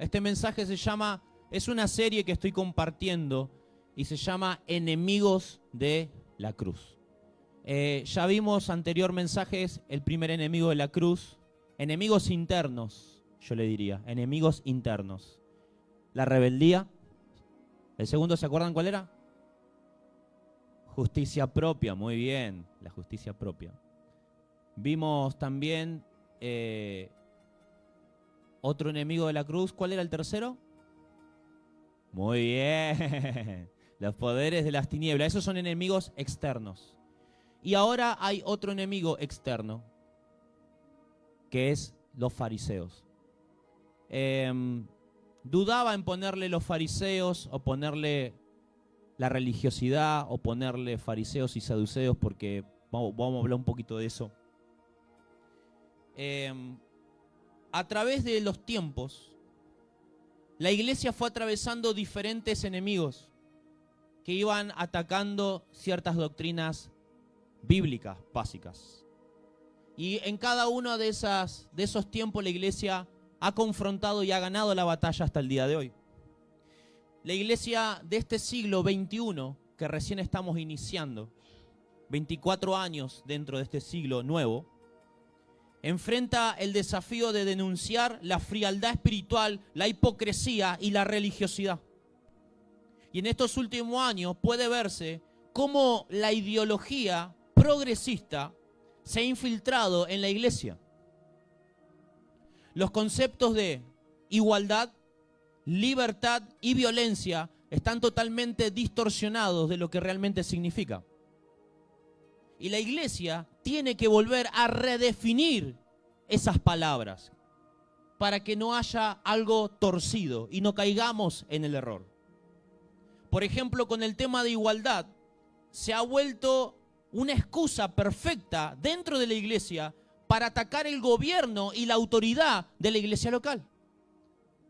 Este mensaje es una serie que estoy compartiendo y se llama Enemigos de la Cruz. Ya vimos anterior mensajes, el primer enemigo de la cruz, enemigos internos, yo le diría, enemigos internos. La rebeldía. El segundo, ¿se acuerdan cuál era? Justicia propia, muy bien, la justicia propia. Vimos también otro enemigo de la cruz. ¿Cuál era el tercero? Muy bien, los poderes de las tinieblas. Esos son enemigos externos. Y ahora hay otro enemigo externo, que es los fariseos. Dudaba en ponerle los fariseos o ponerle la religiosidad o ponerle fariseos y saduceos, porque vamos a hablar un poquito de eso. A través de los tiempos, la iglesia fue atravesando diferentes enemigos que iban atacando ciertas doctrinas bíblicas básicas. Y en cada uno de esos tiempos la iglesia ha confrontado y ha ganado la batalla hasta el día de hoy. La iglesia de este siglo XXI, que recién estamos iniciando, 24 años dentro de este siglo nuevo, enfrenta el desafío de denunciar la frialdad espiritual, la hipocresía y la religiosidad. Y en estos últimos años puede verse cómo la ideología progresista se ha infiltrado en la iglesia. Los conceptos de igualdad, libertad y violencia están totalmente distorsionados de lo que realmente significa. Y la iglesia tiene que volver a redefinir esas palabras para que no haya algo torcido y no caigamos en el error. Por ejemplo, con el tema de igualdad, se ha vuelto una excusa perfecta dentro de la iglesia para atacar el gobierno y la autoridad de la iglesia local.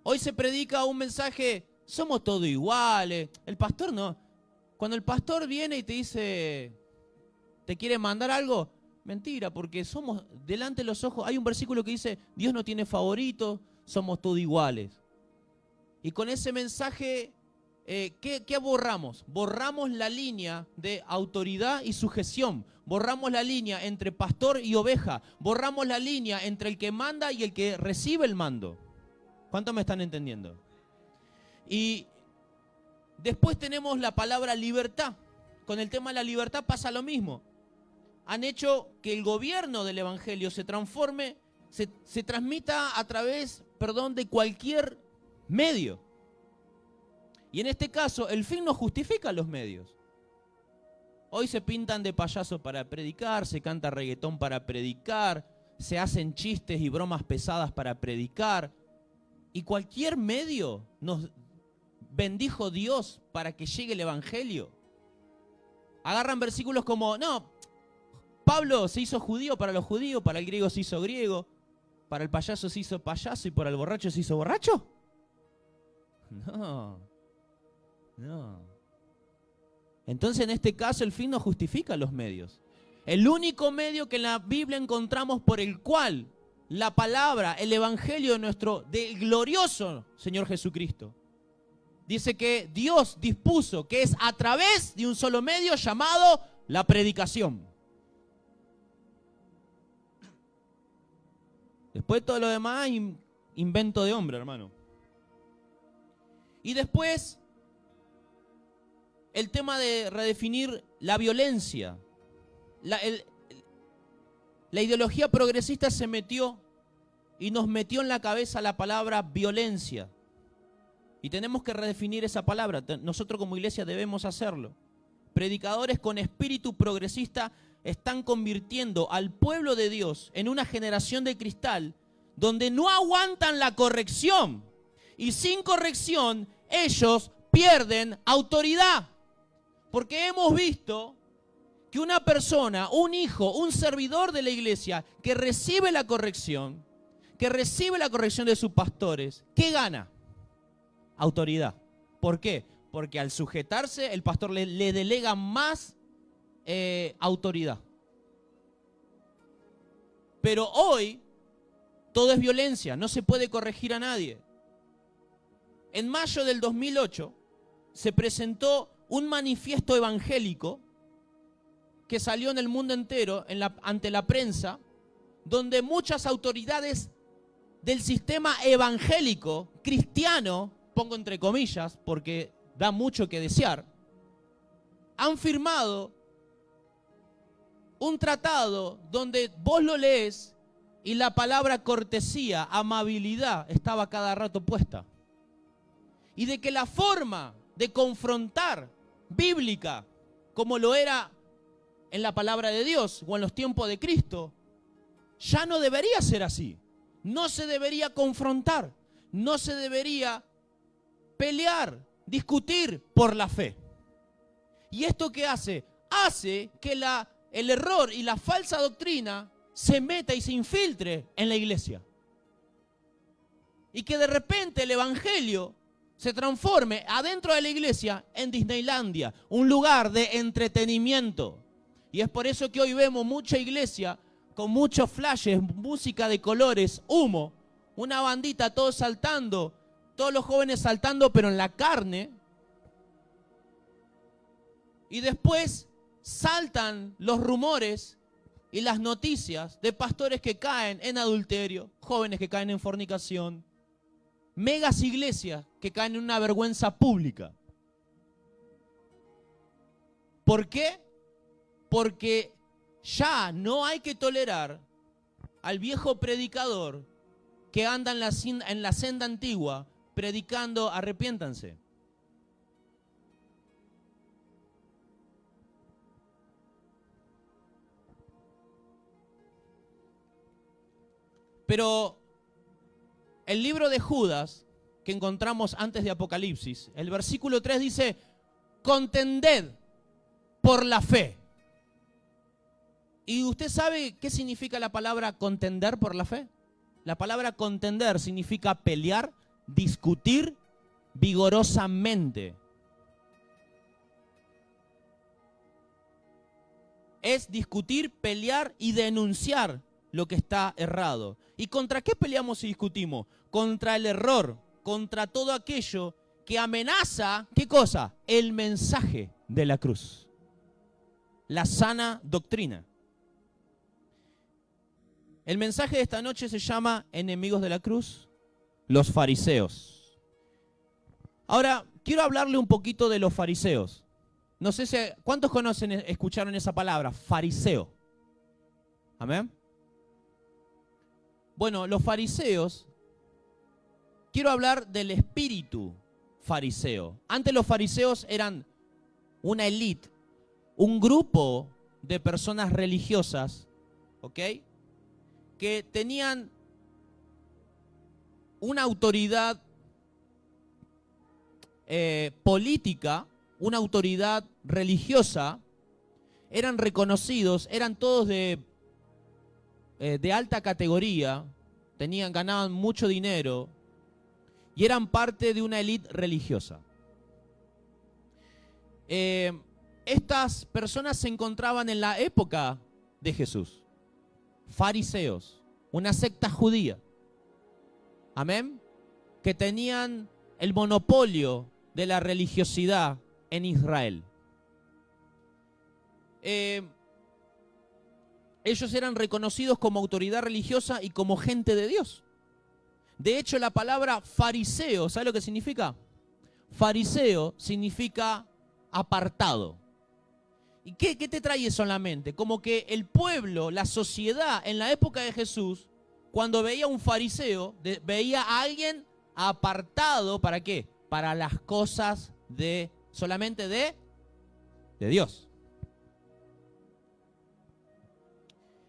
Hoy se predica un mensaje, somos todos iguales. El pastor no. Cuando el pastor viene y te dice, ¿te quiere mandar algo? Mentira, porque somos delante de los ojos. Hay un versículo que dice, Dios no tiene favoritos, somos todos iguales. Y con ese mensaje, ¿qué borramos? Borramos la línea de autoridad y sujeción. Borramos la línea entre pastor y oveja. Borramos la línea entre el que manda y el que recibe el mando. ¿Cuántos me están entendiendo? Y después tenemos la palabra libertad. Con el tema de la libertad pasa lo mismo. Han hecho que el gobierno del evangelio se transforme, se transmita a través, de cualquier medio. Y en este caso, el fin no justifica los medios. Hoy se pintan de payaso para predicar, se canta reggaetón para predicar, se hacen chistes y bromas pesadas para predicar. Y cualquier medio nos bendijo Dios para que llegue el evangelio. Agarran versículos como, no, Pablo se hizo judío para los judíos, para el griego se hizo griego, para el payaso se hizo payaso y para el borracho se hizo borracho. No. Entonces en este caso el fin no justifica los medios. El único medio que en la Biblia encontramos por el cual la palabra, el evangelio del glorioso Señor Jesucristo, dice que Dios dispuso que es a través de un solo medio llamado la predicación. Después todo lo demás, invento de hombre, hermano. Y después, el tema de redefinir la violencia. La ideología progresista se metió y nos metió en la cabeza la palabra violencia. Y tenemos que redefinir esa palabra. Nosotros como iglesia debemos hacerlo. Predicadores con espíritu progresista están convirtiendo al pueblo de Dios en una generación de cristal donde no aguantan la corrección. Y sin corrección, ellos pierden autoridad. Porque hemos visto que una persona, un hijo, un servidor de la iglesia que recibe la corrección de sus pastores, ¿qué gana? Autoridad. ¿Por qué? Porque al sujetarse, el pastor le delega más autoridad. Pero hoy todo es violencia, no se puede corregir a nadie. En mayo del 2008 se presentó un manifiesto evangélico que salió en el mundo entero, ante la prensa, donde muchas autoridades del sistema evangélico, cristiano, pongo entre comillas, porque da mucho que desear, han firmado un tratado donde vos lo lees y la palabra cortesía, amabilidad, estaba cada rato puesta. Y de que la forma de confrontar bíblica, como lo era en la palabra de Dios o en los tiempos de Cristo, ya no debería ser así. No se debería confrontar, no se debería pelear, discutir por la fe. ¿Y esto qué hace? Hace que el error y la falsa doctrina se meta y se infiltre en la iglesia. Y que de repente el evangelio se transforme adentro de la iglesia en Disneylandia, un lugar de entretenimiento. Y es por eso que hoy vemos mucha iglesia con muchos flashes, música de colores, humo, una bandita, todos saltando, todos los jóvenes saltando, pero en la carne. Y después saltan los rumores y las noticias de pastores que caen en adulterio, jóvenes que caen en fornicación, megas iglesias que caen en una vergüenza pública. ¿Por qué? Porque ya no hay que tolerar al viejo predicador que anda en la senda antigua predicando arrepiéntanse. Pero el libro de Judas, que encontramos antes de Apocalipsis, el versículo 3 dice, contended por la fe. ¿Y usted sabe qué significa la palabra contender por la fe? La palabra contender significa pelear, discutir vigorosamente. Es discutir, pelear y denunciar lo que está errado. ¿Y contra qué peleamos y discutimos? Contra el error, contra todo aquello que amenaza, ¿qué cosa? El mensaje de la cruz. La sana doctrina. El mensaje de esta noche se llama Enemigos de la cruz, los fariseos. Ahora, quiero hablarle un poquito de los fariseos. No sé si, ¿cuántos escucharon esa palabra? Fariseo. ¿Amén? Bueno, los fariseos, quiero hablar del espíritu fariseo. Antes los fariseos eran una élite, un grupo de personas religiosas, ¿ok? Que tenían una autoridad política, una autoridad religiosa, eran reconocidos, eran todos de alta categoría, ganaban mucho dinero y eran parte de una élite religiosa. Estas personas se encontraban en la época de Jesús. Fariseos, una secta judía, amén, que tenían el monopolio de la religiosidad en Israel. Ellos eran reconocidos como autoridad religiosa y como gente de Dios. De hecho, la palabra fariseo, ¿sabe lo que significa? Fariseo significa apartado. ¿Y qué te trae eso en la mente? Como que el pueblo, la sociedad en la época de Jesús, cuando veía a un fariseo, veía a alguien apartado, ¿para qué? Para las cosas solamente de Dios.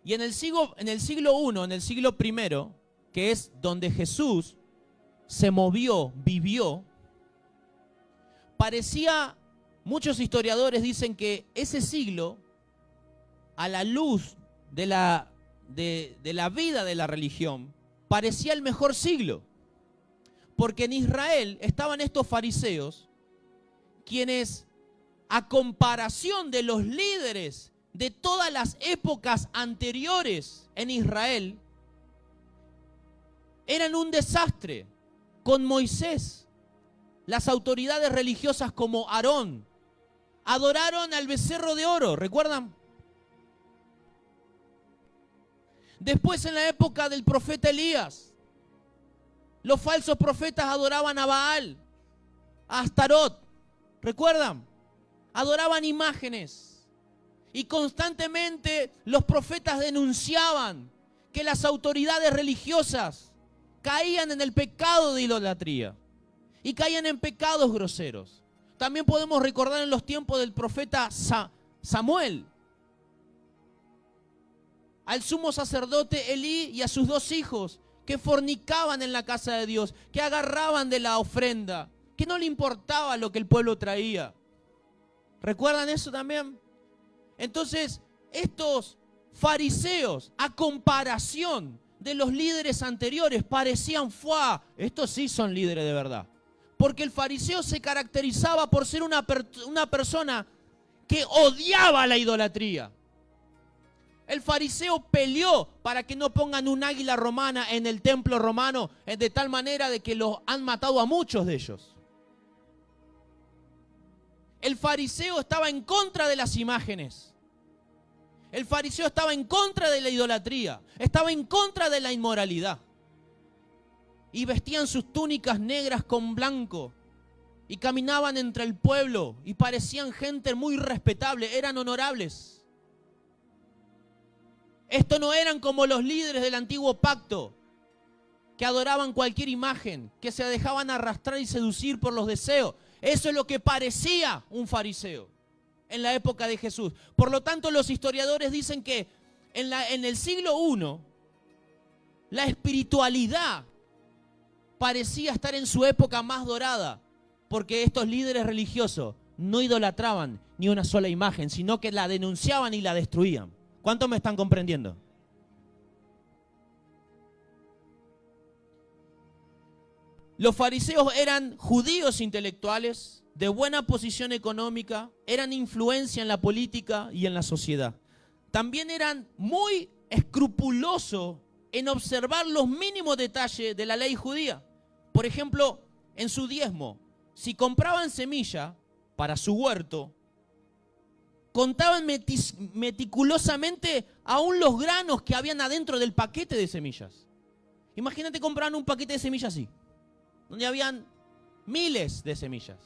Y en el siglo I, en el siglo I, que es donde Jesús se movió, vivió, parecía, muchos historiadores dicen que ese siglo, a la luz de la vida de la religión, parecía el mejor siglo. Porque en Israel estaban estos fariseos, quienes, a comparación de los líderes de todas las épocas anteriores en Israel, eran un desastre. Con Moisés, las autoridades religiosas como Aarón adoraron al becerro de oro, ¿recuerdan? Después, en la época del profeta Elías, los falsos profetas adoraban a Baal, a Astarot, ¿recuerdan? Adoraban imágenes. Y constantemente los profetas denunciaban que las autoridades religiosas caían en el pecado de idolatría y caían en pecados groseros. También podemos recordar en los tiempos del profeta Samuel, al sumo sacerdote Elí y a sus 2 hijos que fornicaban en la casa de Dios, que agarraban de la ofrenda, que no le importaba lo que el pueblo traía. ¿Recuerdan eso también? Entonces, estos fariseos, a comparación de los líderes anteriores, parecían, estos sí son líderes de verdad. Porque el fariseo se caracterizaba por ser una persona que odiaba la idolatría. El fariseo peleó para que no pongan un águila romana en el templo romano, de tal manera de que los han matado a muchos de ellos. El fariseo estaba en contra de las imágenes. El fariseo estaba en contra de la idolatría. Estaba en contra de la inmoralidad. Y vestían sus túnicas negras con blanco. Y caminaban entre el pueblo. Y parecían gente muy respetable. Eran honorables. Estos no eran como los líderes del antiguo pacto, que adoraban cualquier imagen, que se dejaban arrastrar y seducir por los deseos. Eso es lo que parecía un fariseo en la época de Jesús. Por lo tanto, los historiadores dicen que en el siglo I, la espiritualidad parecía estar en su época más dorada, porque estos líderes religiosos no idolatraban ni una sola imagen, sino que la denunciaban y la destruían. ¿Cuántos me están comprendiendo? Los fariseos eran judíos intelectuales, de buena posición económica, eran influencia en la política y en la sociedad. También eran muy escrupulosos en observar los mínimos detalles de la ley judía. Por ejemplo, en su diezmo, si compraban semilla para su huerto, contaban meticulosamente aún los granos que habían adentro del paquete de semillas. Imagínate comprar un paquete de semillas así, donde habían miles de semillas.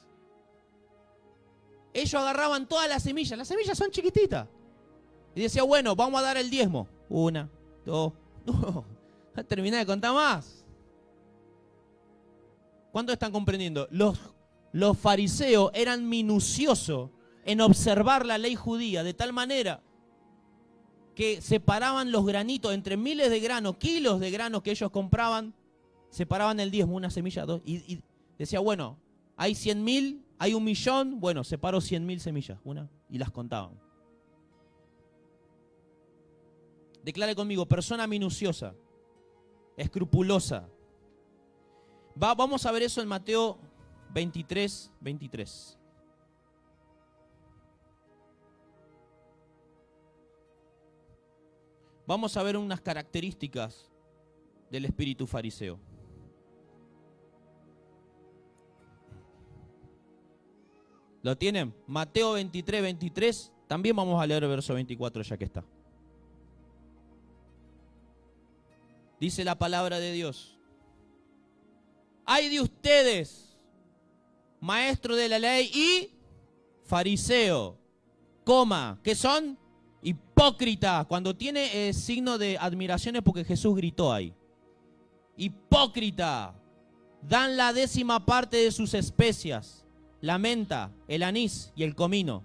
Ellos agarraban todas las semillas son chiquititas. Y decía, bueno, vamos a dar el diezmo. 1, 2, no, terminé de contar más. ¿Cuántos están comprendiendo? Los fariseos eran minuciosos en observar la ley judía de tal manera que separaban los granitos entre miles de granos, kilos de granos que ellos compraban, separaban el diezmo, una semilla, 2, y decía, bueno, hay 100.000, hay 1.000.000, bueno, separo 100.000 semillas, y las contaban. Declare conmigo, persona minuciosa, escrupulosa. Vamos a ver eso en Mateo 23, 23. Vamos a ver unas características del espíritu fariseo. ¿Lo tienen? Mateo 23, 23. También vamos a leer el verso 24 ya que está. Dice la palabra de Dios. ¡Ay de ustedes, maestro de la ley y fariseo! ¿Qué son? Hipócrita. Cuando tiene signo de admiración es porque Jesús gritó ahí. Hipócrita. Dan la 10ª parte de sus especias, la menta, el anís y el comino,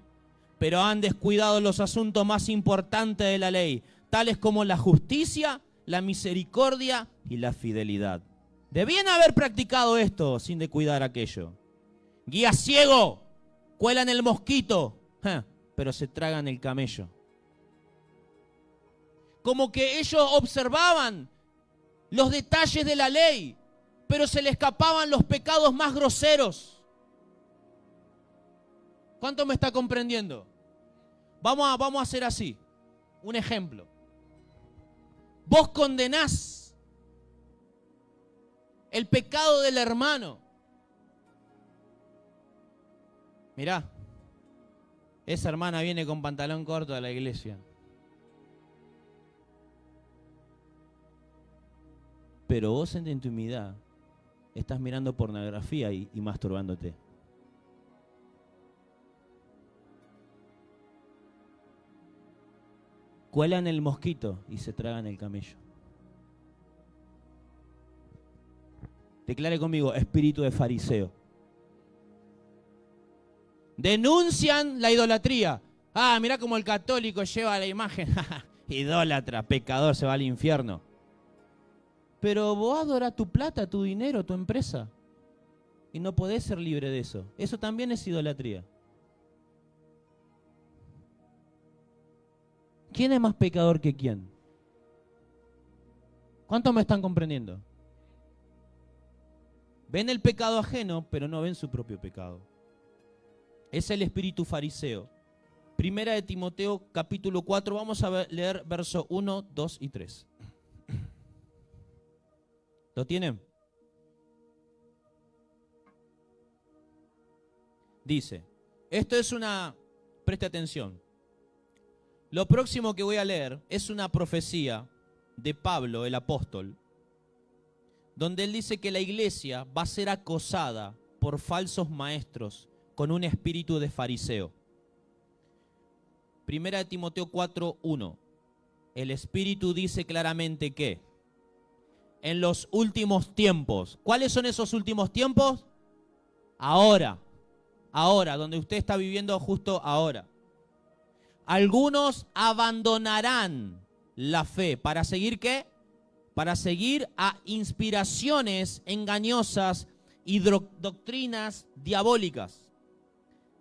pero han descuidado los asuntos más importantes de la ley, tales como la justicia, la misericordia y la fidelidad. Debían haber practicado esto sin descuidar aquello. Guía ciego, cuelan el mosquito, pero se tragan el camello. Como que ellos observaban los detalles de la ley, pero se le escapaban los pecados más groseros. ¿Cuánto me está comprendiendo? Vamos a hacer así. Un ejemplo. Vos condenás el pecado del hermano, Mirá, esa hermana viene con pantalón corto a la iglesia. Pero vos en tu intimidad estás mirando pornografía y masturbándote. Cuelan el mosquito y se tragan el camello. Declare conmigo, espíritu de fariseo. Denuncian la idolatría. Ah, mirá cómo el católico lleva la imagen. Idólatra, pecador, se va al infierno. Pero vos adorás tu plata, tu dinero, tu empresa. Y no podés ser libre de eso. Eso también es idolatría. ¿Quién es más pecador que quién? ¿Cuántos me están comprendiendo? Ven el pecado ajeno, pero no ven su propio pecado. Es el espíritu fariseo. Primera de Timoteo, capítulo 4. Vamos a leer versos 1, 2 y 3. ¿Lo tienen? Dice, esto es una... Preste atención. Lo próximo que voy a leer es una profecía de Pablo, el apóstol, donde él dice que la iglesia va a ser acosada por falsos maestros con un espíritu de fariseo. Primera de Timoteo 4, 1. El Espíritu dice claramente que en los últimos tiempos, ¿cuáles son esos últimos tiempos? Ahora, donde usted está viviendo justo ahora. Algunos abandonarán la fe. ¿Para seguir qué? Para seguir a inspiraciones engañosas y doctrinas diabólicas.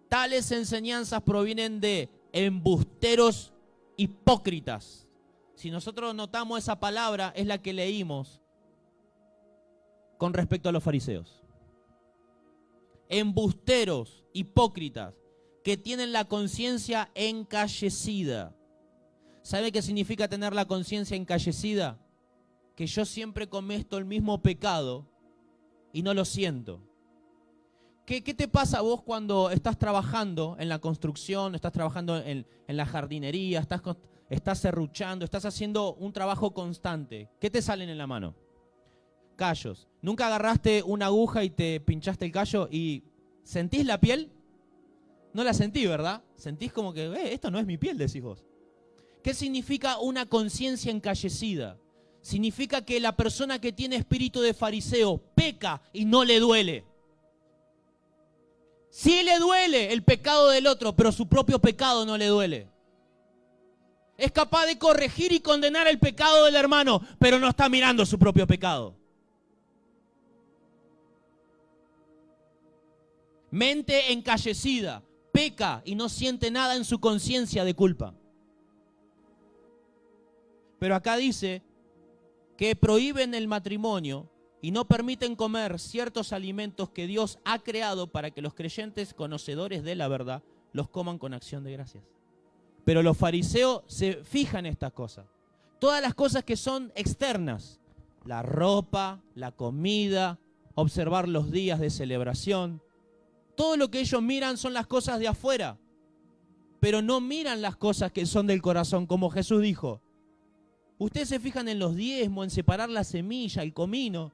Tales enseñanzas provienen de embusteros hipócritas. Si nosotros notamos esa palabra, es la que leímos con respecto a los fariseos. Embusteros, hipócritas, que tienen la conciencia encallecida. ¿Sabe qué significa tener la conciencia encallecida? Que yo siempre cometo el mismo pecado y no lo siento. ¿Qué te pasa a vos cuando estás trabajando en la construcción, estás trabajando en la jardinería, estás serruchando, estás haciendo un trabajo constante? ¿Qué te salen en la mano? Callos. ¿Nunca agarraste una aguja y te pinchaste el callo y sentís la piel? No la sentí, ¿verdad? Sentís como que, esto no es mi piel, decís vos. ¿Qué significa una conciencia encallecida? Significa que la persona que tiene espíritu de fariseo peca y no le duele. Sí le duele el pecado del otro, pero su propio pecado no le duele. Es capaz de corregir y condenar el pecado del hermano, pero no está mirando su propio pecado. Mente encallecida, peca y no siente nada en su conciencia de culpa. Pero acá dice que prohíben el matrimonio y no permiten comer ciertos alimentos que Dios ha creado para que los creyentes conocedores de la verdad los coman con acción de gracias. Pero los fariseos se fijan en estas cosas. Todas las cosas que son externas. La ropa, la comida, observar los días de celebración. Todo lo que ellos miran son las cosas de afuera. Pero no miran las cosas que son del corazón, como Jesús dijo. Ustedes se fijan en los diezmos, en separar la semilla, el comino.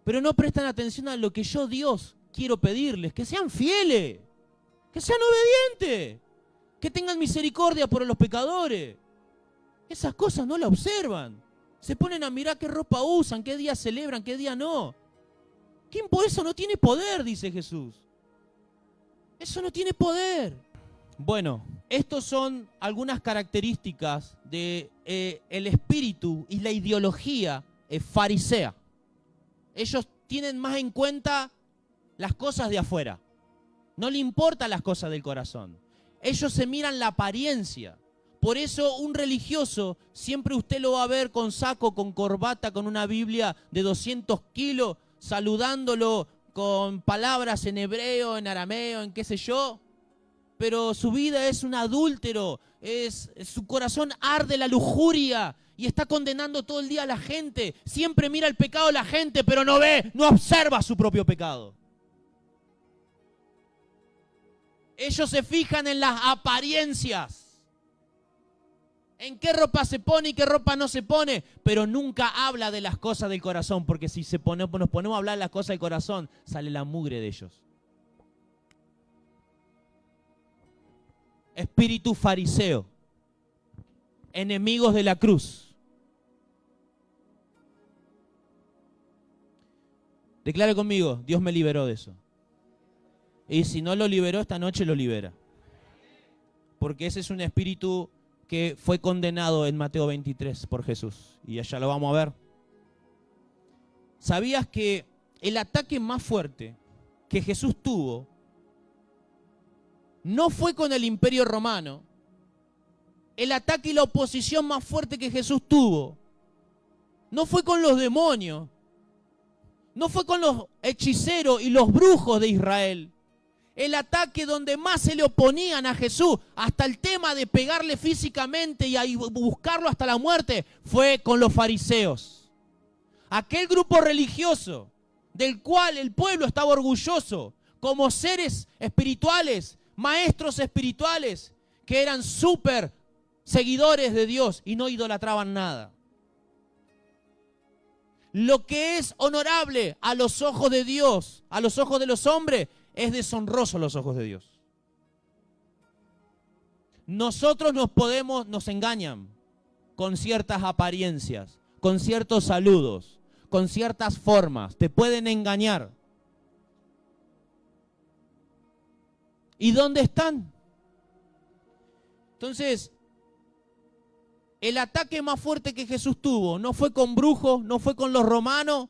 Pero no prestan atención a lo que yo, Dios, quiero pedirles. Que sean fieles, que sean obedientes, que tengan misericordia por los pecadores. Esas cosas no las observan. Se ponen a mirar qué ropa usan, qué día celebran, qué día no. Eso no tiene poder, dice Jesús. Eso no tiene poder. Bueno, estos son algunas características del espíritu y la ideología farisea. Ellos tienen más en cuenta las cosas de afuera. No le importan las cosas del corazón. Ellos se miran la apariencia. Por eso un religioso siempre usted lo va a ver con saco, con corbata, con una Biblia de 200 kilos, saludándolo con palabras en hebreo, en arameo, en qué sé yo. Pero su vida es un adúltero, su corazón arde la lujuria y está condenando todo el día a la gente. Siempre mira el pecado de la gente, pero no observa su propio pecado. Ellos se fijan en las apariencias, en qué ropa se pone y qué ropa no se pone, pero nunca habla de las cosas del corazón, porque si nos ponemos a hablar de las cosas del corazón, sale la mugre de ellos. Espíritu fariseo, enemigos de la cruz. Declare conmigo, Dios me liberó de eso. Y si no lo liberó, esta noche lo libera. Porque ese es un espíritu que fue condenado en Mateo 23 por Jesús. Y allá lo vamos a ver. ¿Sabías que el ataque más fuerte que Jesús tuvo no fue con el Imperio Romano? El ataque y la oposición más fuerte que Jesús tuvo no fue con los demonios, no fue con los hechiceros y los brujos de Israel. El ataque donde más se le oponían a Jesús, hasta el tema de pegarle físicamente y buscarlo hasta la muerte, fue con los fariseos. Aquel grupo religioso del cual el pueblo estaba orgulloso, como seres espirituales, maestros espirituales, que eran súper seguidores de Dios y no idolatraban nada. Lo que es honorable a los ojos de Dios, a los ojos de los hombres, es deshonroso a los ojos de Dios. Nosotros nos engañan con ciertas apariencias, con ciertos saludos, con ciertas formas. Te pueden engañar. ¿Y dónde están? Entonces, el ataque más fuerte que Jesús tuvo no fue con brujos, no fue con los romanos,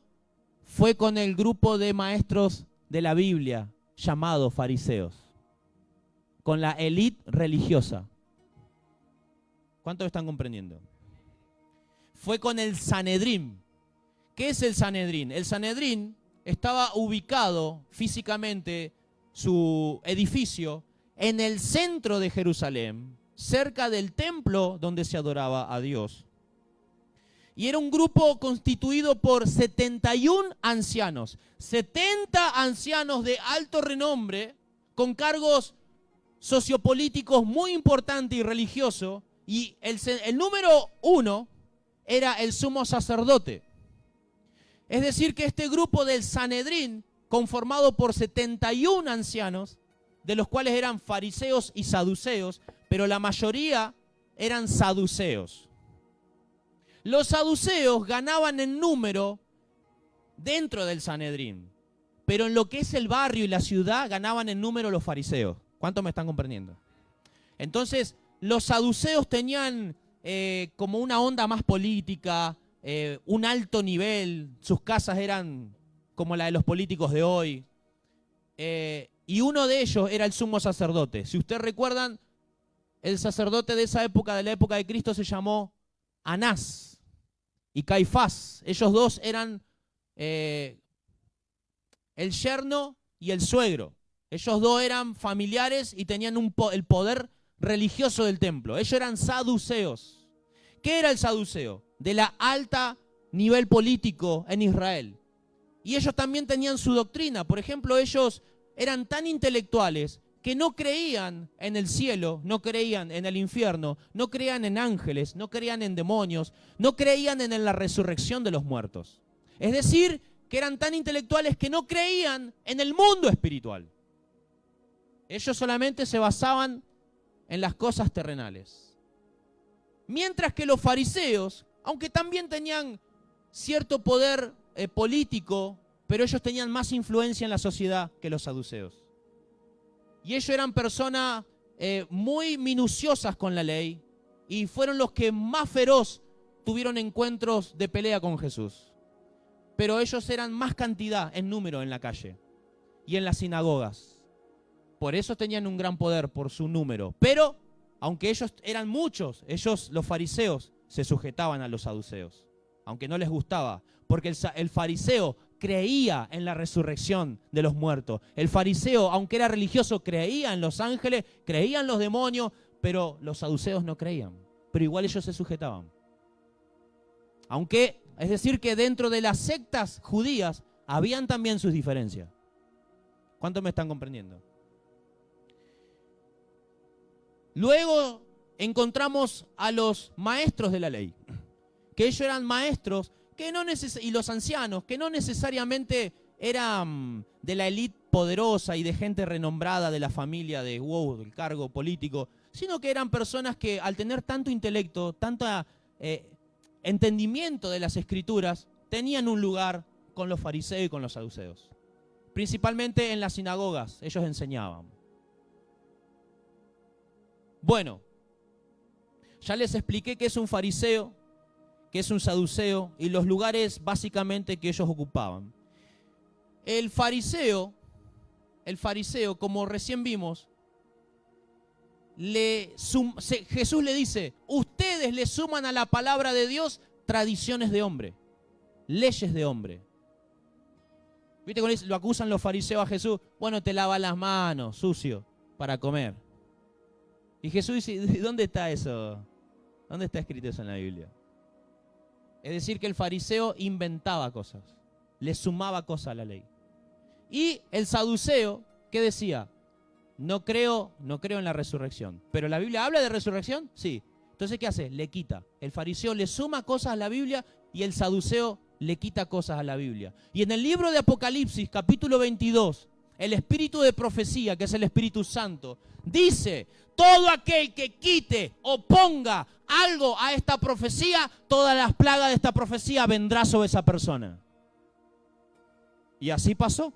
fue con el grupo de maestros de la Biblia, llamados fariseos, con la élite religiosa. ¿Cuántos están comprendiendo? Fue con el Sanedrín. ¿Qué es el Sanedrín? El Sanedrín estaba ubicado físicamente, su edificio, en el centro de Jerusalén, cerca del templo donde se adoraba a Dios. Y era un grupo constituido por 71 ancianos. 70 ancianos de alto renombre, con cargos sociopolíticos muy importantes y religiosos. Y el número 1 era el sumo sacerdote. Es decir, que este grupo del Sanedrín, conformado por 71 ancianos, de los cuales eran fariseos y saduceos, pero la mayoría eran saduceos. Los saduceos ganaban en número dentro del Sanedrín, pero en lo que es el barrio y la ciudad ganaban en número los fariseos. ¿Cuántos me están comprendiendo? Entonces, los saduceos tenían como una onda más política, un alto nivel, sus casas eran como la de los políticos de hoy, y uno de ellos era el sumo sacerdote. Si ustedes recuerdan, el sacerdote de esa época, de la época de Cristo, se llamó Anás y Caifás. Ellos dos eran el yerno y el suegro. Ellos dos eran familiares y tenían el poder religioso del templo. Ellos eran saduceos. ¿Qué era el saduceo? De la alta nivel político en Israel. Y ellos también tenían su doctrina. Por ejemplo, ellos eran tan intelectuales que no creían en el cielo, no creían en el infierno, no creían en ángeles, no creían en demonios, no creían en la resurrección de los muertos. Es decir, que eran tan intelectuales que no creían en el mundo espiritual. Ellos solamente se basaban en las cosas terrenales. Mientras que los fariseos, aunque también tenían cierto poder político, pero ellos tenían más influencia en la sociedad que los saduceos. Y ellos eran personas muy minuciosas con la ley y fueron los que más feroz tuvieron encuentros de pelea con Jesús. Pero ellos eran más cantidad en número en la calle y en las sinagogas. Por eso tenían un gran poder, por su número. Pero, aunque ellos eran muchos, ellos, los fariseos, se sujetaban a los saduceos, aunque no les gustaba, porque el fariseo creía en la resurrección de los muertos. El fariseo, aunque era religioso, creía en los ángeles, creía en los demonios, pero los saduceos no creían. Pero igual ellos se sujetaban. Aunque, es decir, que dentro de las sectas judías habían también sus diferencias. ¿Cuántos me están comprendiendo? Luego encontramos a los maestros de la ley, que ellos eran maestros que no y los ancianos, que no necesariamente eran de la élite poderosa y de gente renombrada de la familia del cargo político, sino que eran personas que al tener tanto intelecto, tanto entendimiento de las escrituras, tenían un lugar con los fariseos y con los saduceos. Principalmente en las sinagogas, ellos enseñaban. Bueno, ya les expliqué qué es un fariseo, qué es un saduceo y los lugares básicamente que ellos ocupaban. El fariseo, como recién vimos, Jesús le dice, ustedes le suman a la palabra de Dios tradiciones de hombre, leyes de hombre. ¿Viste cuando lo acusan los fariseos a Jesús? Bueno, te lava las manos, sucio, para comer. Y Jesús dice, ¿dónde está eso? ¿Dónde está escrito eso en la Biblia? Es decir, que el fariseo inventaba cosas, le sumaba cosas a la ley. Y el saduceo, ¿qué decía? No creo en la resurrección. ¿Pero la Biblia habla de resurrección? Sí. Entonces, ¿qué hace? Le quita. El fariseo le suma cosas a la Biblia y el saduceo le quita cosas a la Biblia. Y en el libro de Apocalipsis, capítulo 22, el espíritu de profecía, que es el Espíritu Santo, dice, todo aquel que quite o ponga algo a esta profecía, todas las plagas de esta profecía vendrá sobre esa persona. Y así pasó.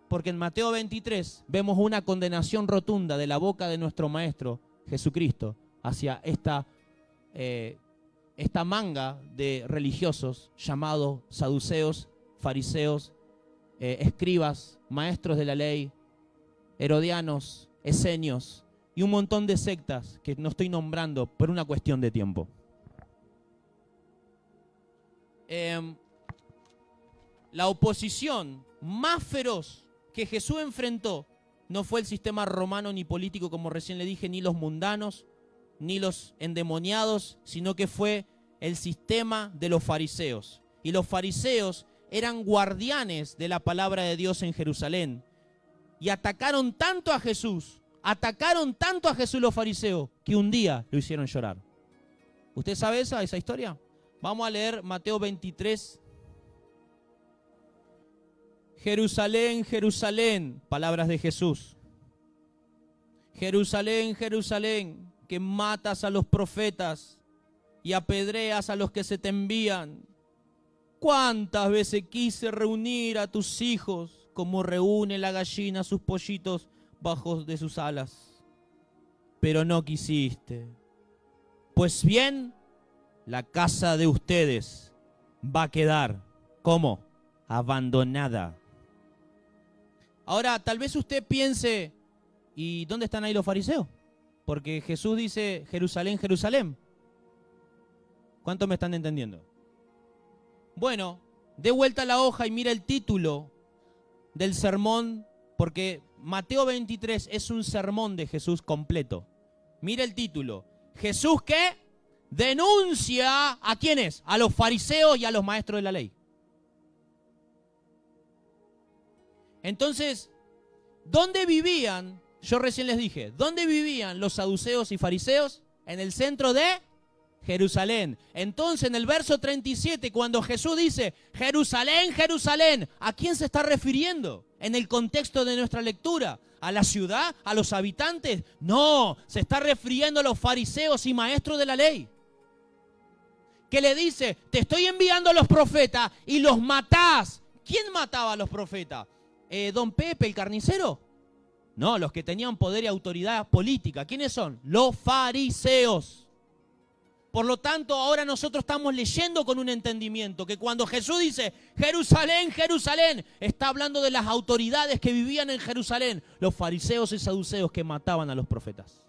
Porque en Mateo 23 vemos una condenación rotunda de la boca de nuestro Maestro Jesucristo hacia esta manga de religiosos llamados saduceos, fariseos, escribas, maestros de la ley, herodianos, esenios y un montón de sectas que no estoy nombrando por una cuestión de tiempo. La oposición más feroz que Jesús enfrentó no fue el sistema romano ni político, como recién le dije, ni los mundanos, ni los endemoniados, sino que fue el sistema de los fariseos. Y los fariseos eran guardianes de la palabra de Dios en Jerusalén. Y atacaron tanto a Jesús los fariseos, que un día lo hicieron llorar. ¿Usted sabe esa historia? Vamos a leer Mateo 23. Jerusalén, Jerusalén, palabras de Jesús. Jerusalén, Jerusalén, que matas a los profetas y apedreas a los que se te envían. ¿Cuántas veces quise reunir a tus hijos como reúne la gallina sus pollitos bajo de sus alas? Pero no quisiste. Pues bien, la casa de ustedes va a quedar, ¿cómo? Abandonada. Ahora, tal vez usted piense, ¿y dónde están ahí los fariseos? Porque Jesús dice, Jerusalén, Jerusalén. ¿Cuántos me están entendiendo? Bueno, dé vuelta a la hoja y mira el título del sermón, porque Mateo 23 es un sermón de Jesús completo. Mira el título. Jesús, ¿qué? Denuncia ¿a quiénes? A los fariseos y a los maestros de la ley. Entonces, ¿dónde vivían? Yo recién les dije, ¿dónde vivían los saduceos y fariseos? En el centro de Jerusalén. Entonces, en el verso 37, cuando Jesús dice, Jerusalén, Jerusalén, ¿a quién se está refiriendo? En el contexto de nuestra lectura, ¿a la ciudad? ¿A los habitantes? No, se está refiriendo a los fariseos y maestros de la ley. Que le dice, te estoy enviando a los profetas y los matás. ¿Quién mataba a los profetas? ¿Don Pepe, el carnicero? No, los que tenían poder y autoridad política. ¿Quiénes son? Los fariseos. Por lo tanto, ahora nosotros estamos leyendo con un entendimiento que cuando Jesús dice Jerusalén, Jerusalén, está hablando de las autoridades que vivían en Jerusalén, los fariseos y saduceos que mataban a los profetas.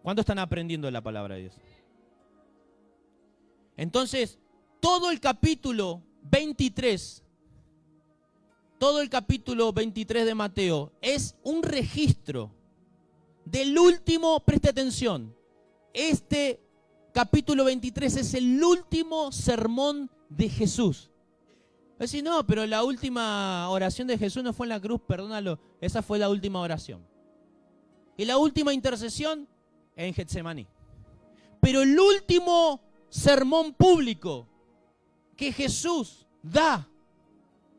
¿Cuánto están aprendiendo de la palabra de Dios? Entonces, todo el capítulo 23 de Mateo es un registro del último, preste atención, este capítulo 23 es el último sermón de Jesús. Decís, no, pero la última oración de Jesús no fue en la cruz, perdónalo. Esa fue la última oración. Y la última intercesión en Getsemaní. Pero el último sermón público que Jesús da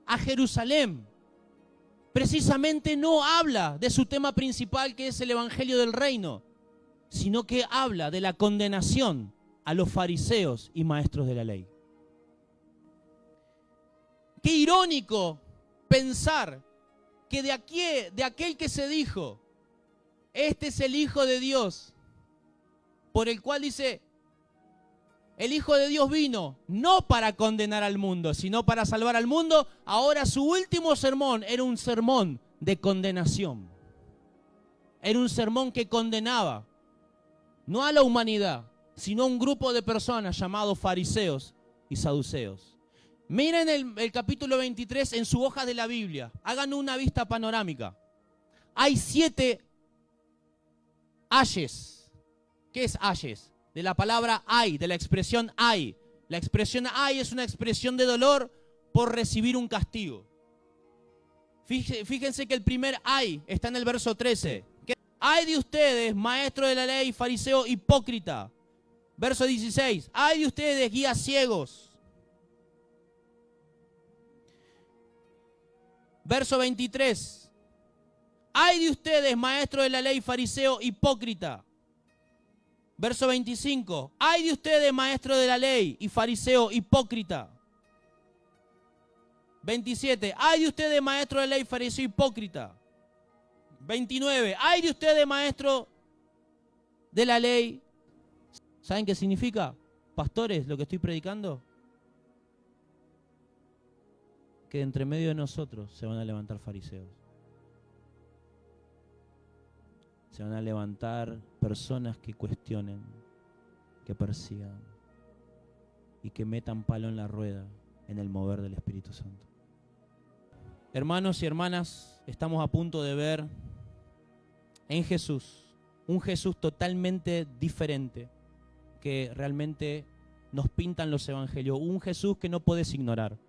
a Jerusalén, precisamente no habla de su tema principal, que es el evangelio del reino, sino que habla de la condenación a los fariseos y maestros de la ley. Qué irónico pensar que de aquel que se dijo, este es el Hijo de Dios, por el cual dice, el Hijo de Dios vino no para condenar al mundo, sino para salvar al mundo. Ahora su último sermón era un sermón de condenación. Era un sermón que condenaba, no a la humanidad, sino a un grupo de personas llamados fariseos y saduceos. Miren el capítulo 23 en su hoja de la Biblia. Hagan una vista panorámica. Hay 7 ayes. ¿Qué es ayes? De la palabra ay, de la expresión ay. La expresión ay es una expresión de dolor por recibir un castigo. Fíjense que el primer ay está en el verso 13. Ay de ustedes, maestro de la ley, fariseo hipócrita. Verso 16. Ay de ustedes, guías ciegos. Verso 23. Ay de ustedes, maestro de la ley, fariseo hipócrita. Verso 25. Ay de ustedes, maestro de la ley y fariseo hipócrita. 27. Ay de ustedes, maestro de la ley, fariseo hipócrita. 29. Ay de ustedes, maestro de la ley. ¿Saben qué significa? Pastores, lo que estoy predicando. Que entre medio de nosotros se van a levantar fariseos. Se van a levantar personas que cuestionen, que persigan y que metan palo en la rueda en el mover del Espíritu Santo. Hermanos y hermanas, estamos a punto de ver en Jesús un Jesús totalmente diferente que realmente nos pintan los evangelios. Un Jesús que no puedes ignorar.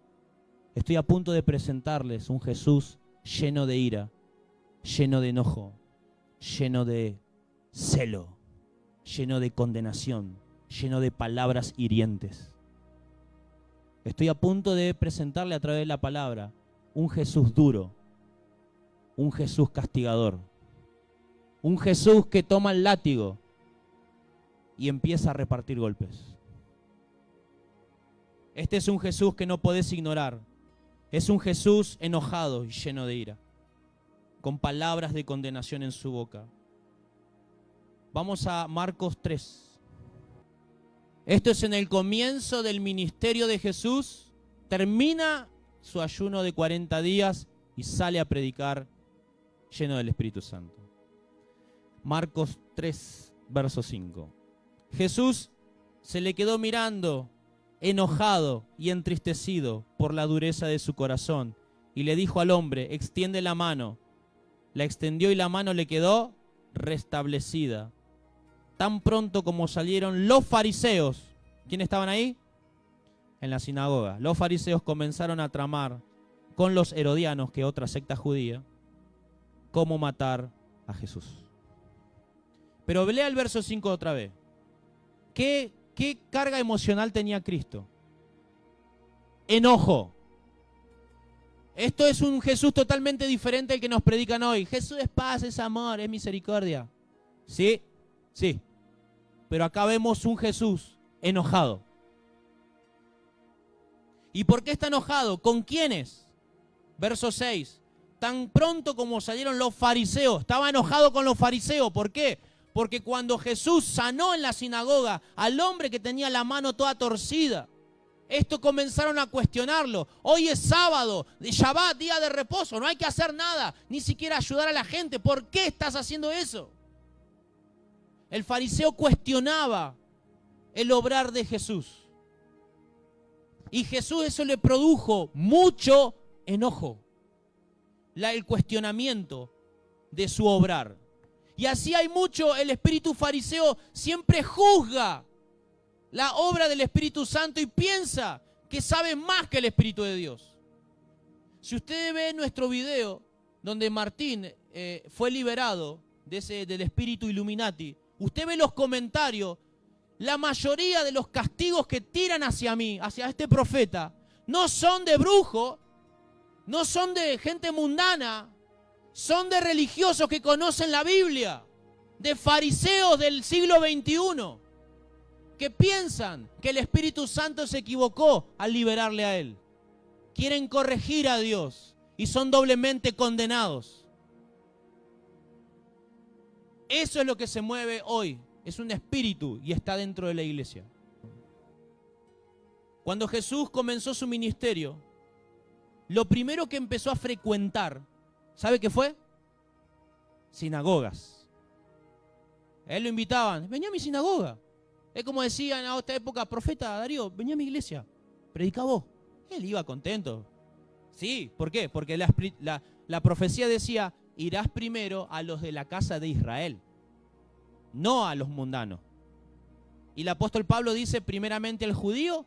Estoy a punto de presentarles un Jesús lleno de ira, lleno de enojo, lleno de celo, lleno de condenación, lleno de palabras hirientes. Estoy a punto de presentarle a través de la palabra un Jesús duro, un Jesús castigador, un Jesús que toma el látigo y empieza a repartir golpes. Este es un Jesús que no podés ignorar. Es un Jesús enojado y lleno de ira, con palabras de condenación en su boca. Vamos a Marcos 3. Esto es en el comienzo del ministerio de Jesús. Termina su ayuno de 40 días y sale a predicar lleno del Espíritu Santo. Marcos 3, verso 5. Jesús se le quedó mirando, enojado y entristecido por la dureza de su corazón, y le dijo al hombre, extiende la mano. La extendió y la mano le quedó restablecida. Tan pronto como salieron los fariseos, ¿quiénes estaban ahí? En la sinagoga. Los fariseos comenzaron a tramar con los herodianos, que es otra secta judía, cómo matar a Jesús. Pero lea el verso 5 otra vez. ¿Qué carga emocional tenía Cristo? Enojo. Esto es un Jesús totalmente diferente al que nos predican hoy. Jesús es paz, es amor, es misericordia. Sí, sí. Pero acá vemos un Jesús enojado. ¿Y por qué está enojado? ¿Con quiénes? Verso 6. Tan pronto como salieron los fariseos. Estaba enojado con los fariseos. ¿Por qué? Porque cuando Jesús sanó en la sinagoga al hombre que tenía la mano toda torcida, estos comenzaron a cuestionarlo. Hoy es sábado, de Shabbat, día de reposo, no hay que hacer nada, ni siquiera ayudar a la gente. ¿Por qué estás haciendo eso? El fariseo cuestionaba el obrar de Jesús. Y Jesús eso le produjo mucho enojo. El cuestionamiento de su obrar. Y así hay mucho, el espíritu fariseo siempre juzga la obra del Espíritu Santo y piensa que sabe más que el Espíritu de Dios. Si usted ve nuestro video donde Martín fue liberado del espíritu Illuminati, usted ve los comentarios, la mayoría de los castigos que tiran hacia mí, hacia este profeta, no son de brujo, no son de gente mundana, son de religiosos que conocen la Biblia, de fariseos del siglo XXI, que piensan que el Espíritu Santo se equivocó al liberarle a él. Quieren corregir a Dios y son doblemente condenados. Eso es lo que se mueve hoy. Es un espíritu y está dentro de la iglesia. Cuando Jesús comenzó su ministerio, lo primero que empezó a frecuentar, ¿sabe qué fue? Sinagogas. A él lo invitaban, venía a mi sinagoga. Es como decían en esta época, profeta Darío, venía a mi iglesia, predica vos. Él iba contento. Sí, ¿por qué? Porque la profecía decía, irás primero a los de la casa de Israel, no a los mundanos. Y el apóstol Pablo dice primeramente al judío,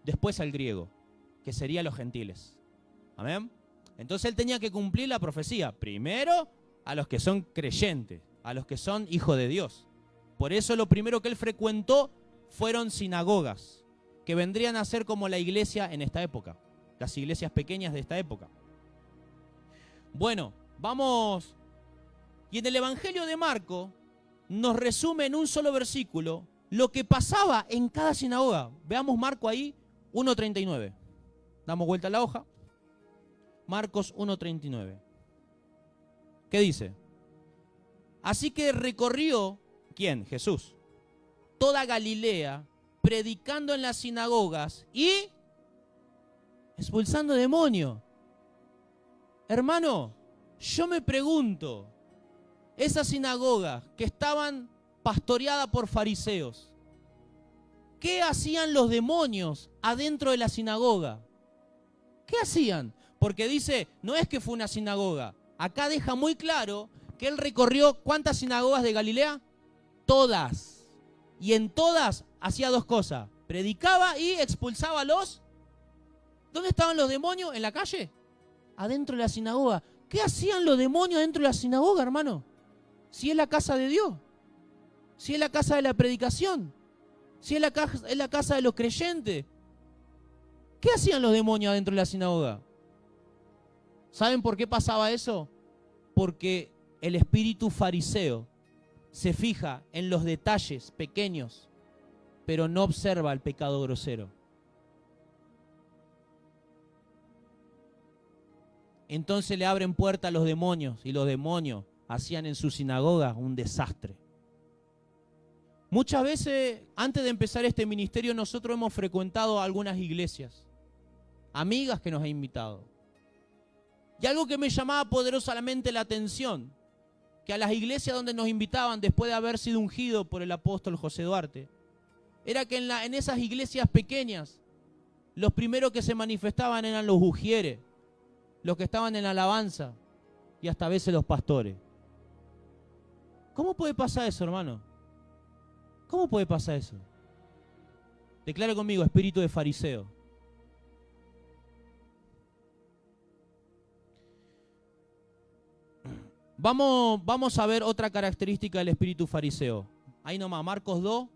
después al griego, que serían los gentiles. Amén. Entonces él tenía que cumplir la profecía, primero a los que son creyentes, a los que son hijos de Dios. Por eso lo primero que él frecuentó fueron sinagogas, que vendrían a ser como la iglesia en esta época, las iglesias pequeñas de esta época. Bueno, vamos. Y en el Evangelio de Marco nos resume en un solo versículo lo que pasaba en cada sinagoga. Veamos Marco ahí, 1:39. Damos vuelta a la hoja. Marcos 1:39. ¿Qué dice? Así que recorrió, ¿quién? Jesús, toda Galilea, predicando en las sinagogas y expulsando demonios. Hermano, yo me pregunto, esas sinagogas que estaban pastoreadas por fariseos, ¿qué hacían los demonios adentro de la sinagoga? ¿Qué hacían? Porque dice, no es que fue una sinagoga. Acá deja muy claro que él recorrió, ¿cuántas sinagogas de Galilea? Todas. Y en todas hacía dos cosas. Predicaba y expulsaba a los... ¿Dónde estaban los demonios? ¿En la calle? Adentro de la sinagoga. ¿Qué hacían los demonios dentro de la sinagoga, hermano? Si es la casa de Dios. Si es la casa de la predicación. Si es la casa de los creyentes. ¿Qué hacían los demonios adentro de la sinagoga? ¿Saben por qué pasaba eso? Porque el espíritu fariseo se fija en los detalles pequeños, pero no observa el pecado grosero. Entonces le abren puerta a los demonios y los demonios hacían en su sinagoga un desastre. Muchas veces, antes de empezar este ministerio, nosotros hemos frecuentado algunas iglesias, amigas que nos han invitado. Y algo que me llamaba poderosamente la atención, que a las iglesias donde nos invitaban después de haber sido ungido por el apóstol José Duarte, era que en esas iglesias pequeñas, los primeros que se manifestaban eran los ujieres, los que estaban en alabanza y hasta a veces los pastores. ¿Cómo puede pasar eso, hermano? ¿Cómo puede pasar eso? Declare conmigo, espíritu de fariseo. Vamos a ver otra característica del espíritu fariseo. Ahí nomás, Marcos 2,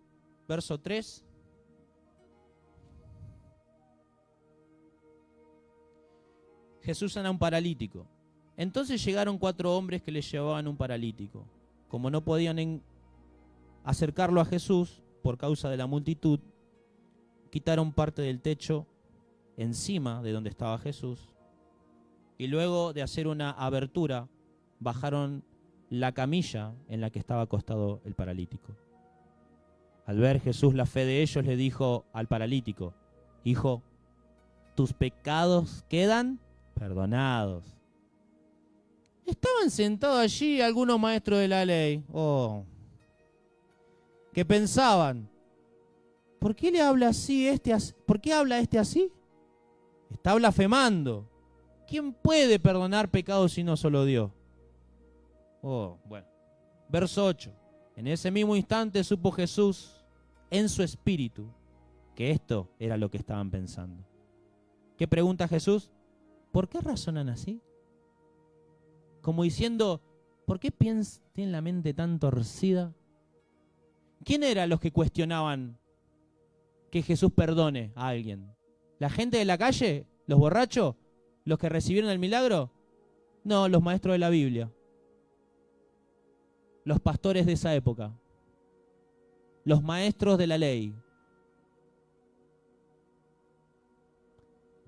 verso 3. Jesús sana a un paralítico. Entonces llegaron 4 hombres que le llevaban un paralítico. Como no podían acercarlo a Jesús por causa de la multitud, quitaron parte del techo encima de donde estaba Jesús y luego de hacer una abertura, bajaron la camilla en la que estaba acostado el paralítico. Al ver Jesús la fe de ellos, le dijo al paralítico: hijo, tus pecados quedan perdonados. Estaban sentados allí algunos maestros de la ley, que pensaban: ¿por qué le habla así ¿por qué habla este así? Está blasfemando. ¿Quién puede perdonar pecados sino solo Dios? Bueno. Verso 8. En ese mismo instante supo Jesús en su espíritu que esto era lo que estaban pensando. ¿Qué pregunta Jesús? ¿por qué razonan así? Como diciendo, ¿por qué tienen la mente tan torcida? ¿Quién eran los que cuestionaban que Jesús perdone a alguien? ¿La gente de la calle? ¿Los borrachos? ¿Los que recibieron el milagro? No, los maestros de la Biblia. Los pastores de esa época. Los maestros de la ley.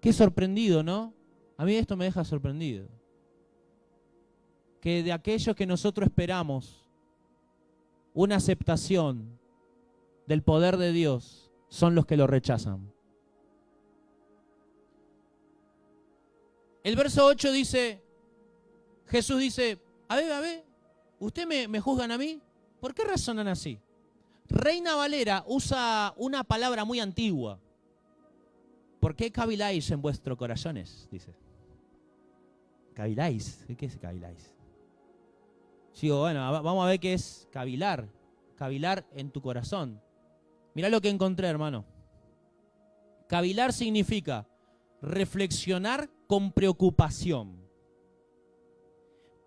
Qué sorprendido, ¿no? A mí esto me deja sorprendido. Que de aquellos que nosotros esperamos una aceptación del poder de Dios, son los que lo rechazan. El verso 8 dice, Jesús dice, a ver, ¿ustedes me juzgan a mí? ¿Por qué razonan así? Reina Valera usa una palabra muy antigua. ¿Por qué caviláis en vuestros corazones? Dice. ¿Caviláis? ¿Qué es caviláis? Digo, bueno, vamos a ver qué es cavilar. Cavilar en tu corazón. Mirá lo que encontré, hermano. Cavilar significa reflexionar con preocupación.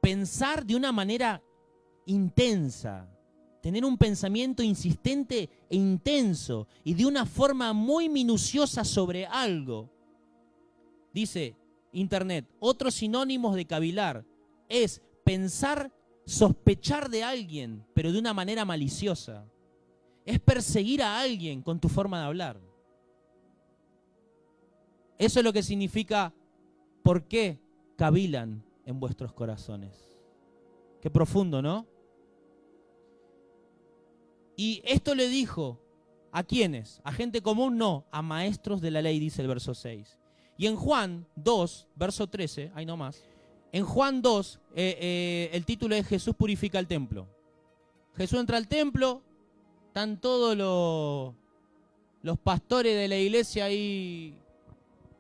Pensar de una manera intensa. Tener un pensamiento insistente e intenso y de una forma muy minuciosa sobre algo. Dice Internet, otros sinónimos de cavilar es pensar, sospechar de alguien, pero de una manera maliciosa. Es perseguir a alguien con tu forma de hablar. Eso es lo que significa por qué cavilan en vuestros corazones. Qué profundo, ¿no? Y esto le dijo, ¿a quiénes? ¿A gente común? No, a maestros de la ley, dice el verso 6. Y en Juan 2, verso 13, ahí nomás, en Juan 2, el título es Jesús purifica el templo. Jesús entra al templo, están todos los pastores de la iglesia ahí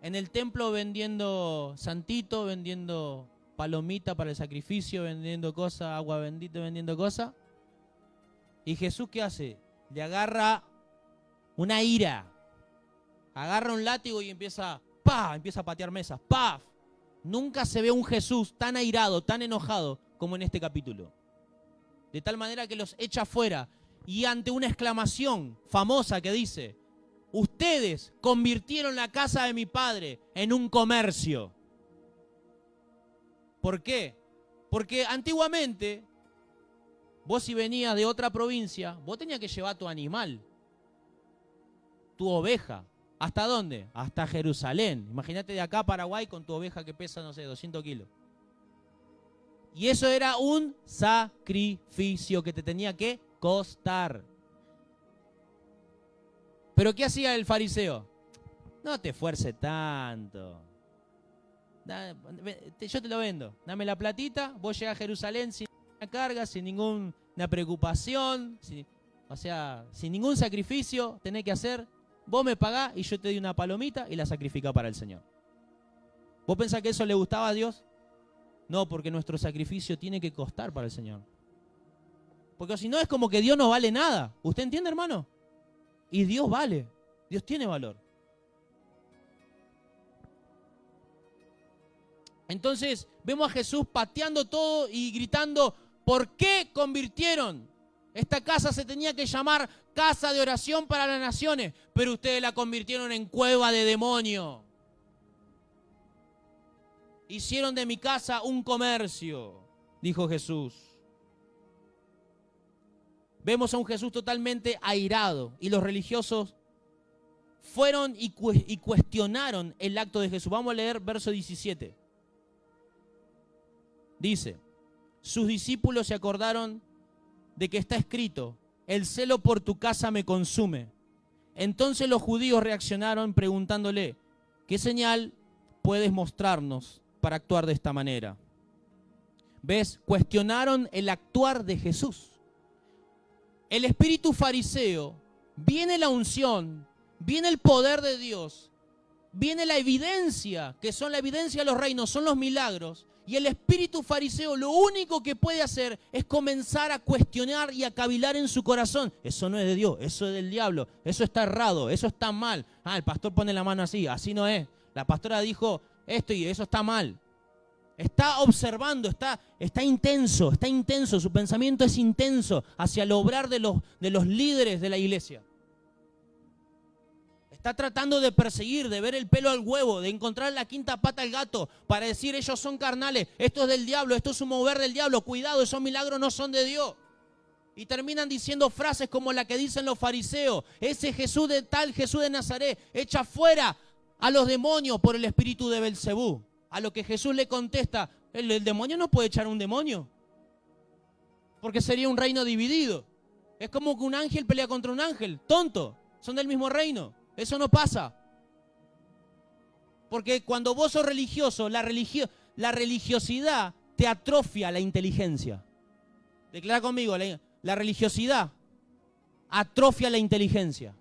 en el templo vendiendo santito, vendiendo palomita para el sacrificio, vendiendo cosas, agua bendita, vendiendo cosas. ¿Y Jesús qué hace? Le agarra una ira. Agarra un látigo y empieza a patear mesas. ¡Paf! Nunca se ve un Jesús tan airado, tan enojado como en este capítulo. De tal manera que los echa fuera. Y ante una exclamación famosa que dice, ustedes convirtieron la casa de mi padre en un comercio. ¿Por qué? Porque antiguamente, vos si venías de otra provincia, vos tenías que llevar tu animal, tu oveja. ¿Hasta dónde? Hasta Jerusalén. Imagínate de acá a Paraguay con tu oveja que pesa, no sé, 200 kilos. Y eso era un sacrificio que te tenía que costar. ¿Pero qué hacía el fariseo? No te esfuerces tanto. Yo te lo vendo. Dame la platita, vos llegás a Jerusalén sin ninguna carga, sin ninguna preocupación, sin ningún sacrificio tenés que hacer. Vos me pagás y yo te doy una palomita y la sacrificás para el Señor. ¿Vos pensás que eso le gustaba a Dios? No, porque nuestro sacrificio tiene que costar para el Señor. Porque si no es como que Dios no vale nada. ¿Usted entiende, hermano? Y Dios vale. Dios tiene valor. Entonces vemos a Jesús pateando todo y gritando, ¿por qué convirtieron? Esta casa se tenía que llamar casa de oración para las naciones, pero ustedes la convirtieron en cueva de demonio. Hicieron de mi casa un comercio, dijo Jesús. Vemos a un Jesús totalmente airado y los religiosos fueron y cuestionaron el acto de Jesús. Vamos a leer verso 17. Dice, sus discípulos se acordaron de que está escrito, el celo por tu casa me consume. Entonces los judíos reaccionaron preguntándole, ¿qué señal puedes mostrarnos para actuar de esta manera? ¿Ves? Cuestionaron el actuar de Jesús. El espíritu fariseo, viene la unción, viene el poder de Dios, viene la evidencia, que son la evidencia de los reinos, son los milagros. Y el espíritu fariseo lo único que puede hacer es comenzar a cuestionar y a cavilar en su corazón. Eso no es de Dios, eso es del diablo, eso está errado, eso está mal. El pastor pone la mano así no es. La pastora dijo esto y eso está mal. Está observando, está intenso, su pensamiento es intenso hacia el obrar de los líderes de la iglesia. Está tratando de perseguir, de ver el pelo al huevo, de encontrar la quinta pata al gato para decir ellos son carnales, esto es del diablo, esto es un mover del diablo, cuidado, esos milagros no son de Dios. Y terminan diciendo frases como la que dicen los fariseos, ese Jesús de tal, Jesús de Nazaret, echa fuera a los demonios por el espíritu de Belcebú. A lo que Jesús le contesta, el demonio no puede echar un demonio, porque sería un reino dividido. Es como que un ángel pelea contra un ángel, tonto, son del mismo reino. Eso no pasa. Porque cuando vos sos religioso, la religiosidad te atrofia la inteligencia. Declara conmigo, la religiosidad atrofia la inteligencia.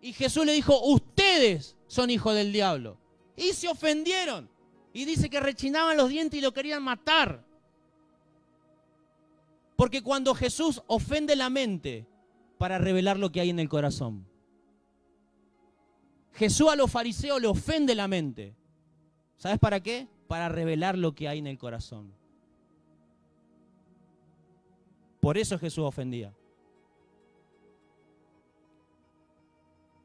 Y Jesús le dijo, ustedes son hijos del diablo. Y se ofendieron. Y dice que rechinaban los dientes y lo querían matar. Porque cuando Jesús ofende la mente para revelar lo que hay en el corazón. Jesús a los fariseos le ofende la mente. ¿Sabes para qué? Para revelar lo que hay en el corazón. Por eso Jesús ofendía.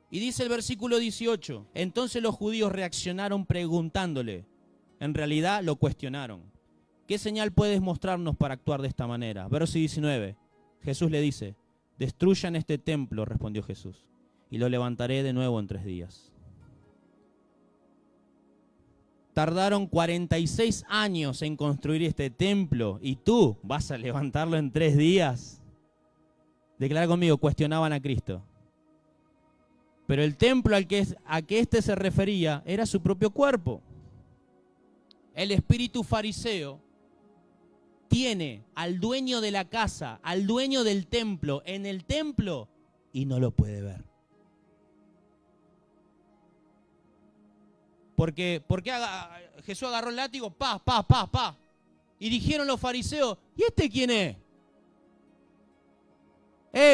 Y dice el versículo 18, entonces los judíos reaccionaron preguntándole, en realidad lo cuestionaron. ¿Qué señal puedes mostrarnos para actuar de esta manera? Verso 19, Jesús le dice, destruyan este templo, respondió Jesús, y lo levantaré de nuevo en 3 días. Tardaron 46 años en construir este templo, y tú vas a levantarlo en 3 días. Declara conmigo, cuestionaban a Cristo. Pero el templo a que éste se refería era su propio cuerpo. El espíritu fariseo tiene al dueño de la casa, al dueño del templo, en el templo y no lo puede ver. Porque Jesús agarró el látigo, pa. Y dijeron los fariseos, ¿y este quién es?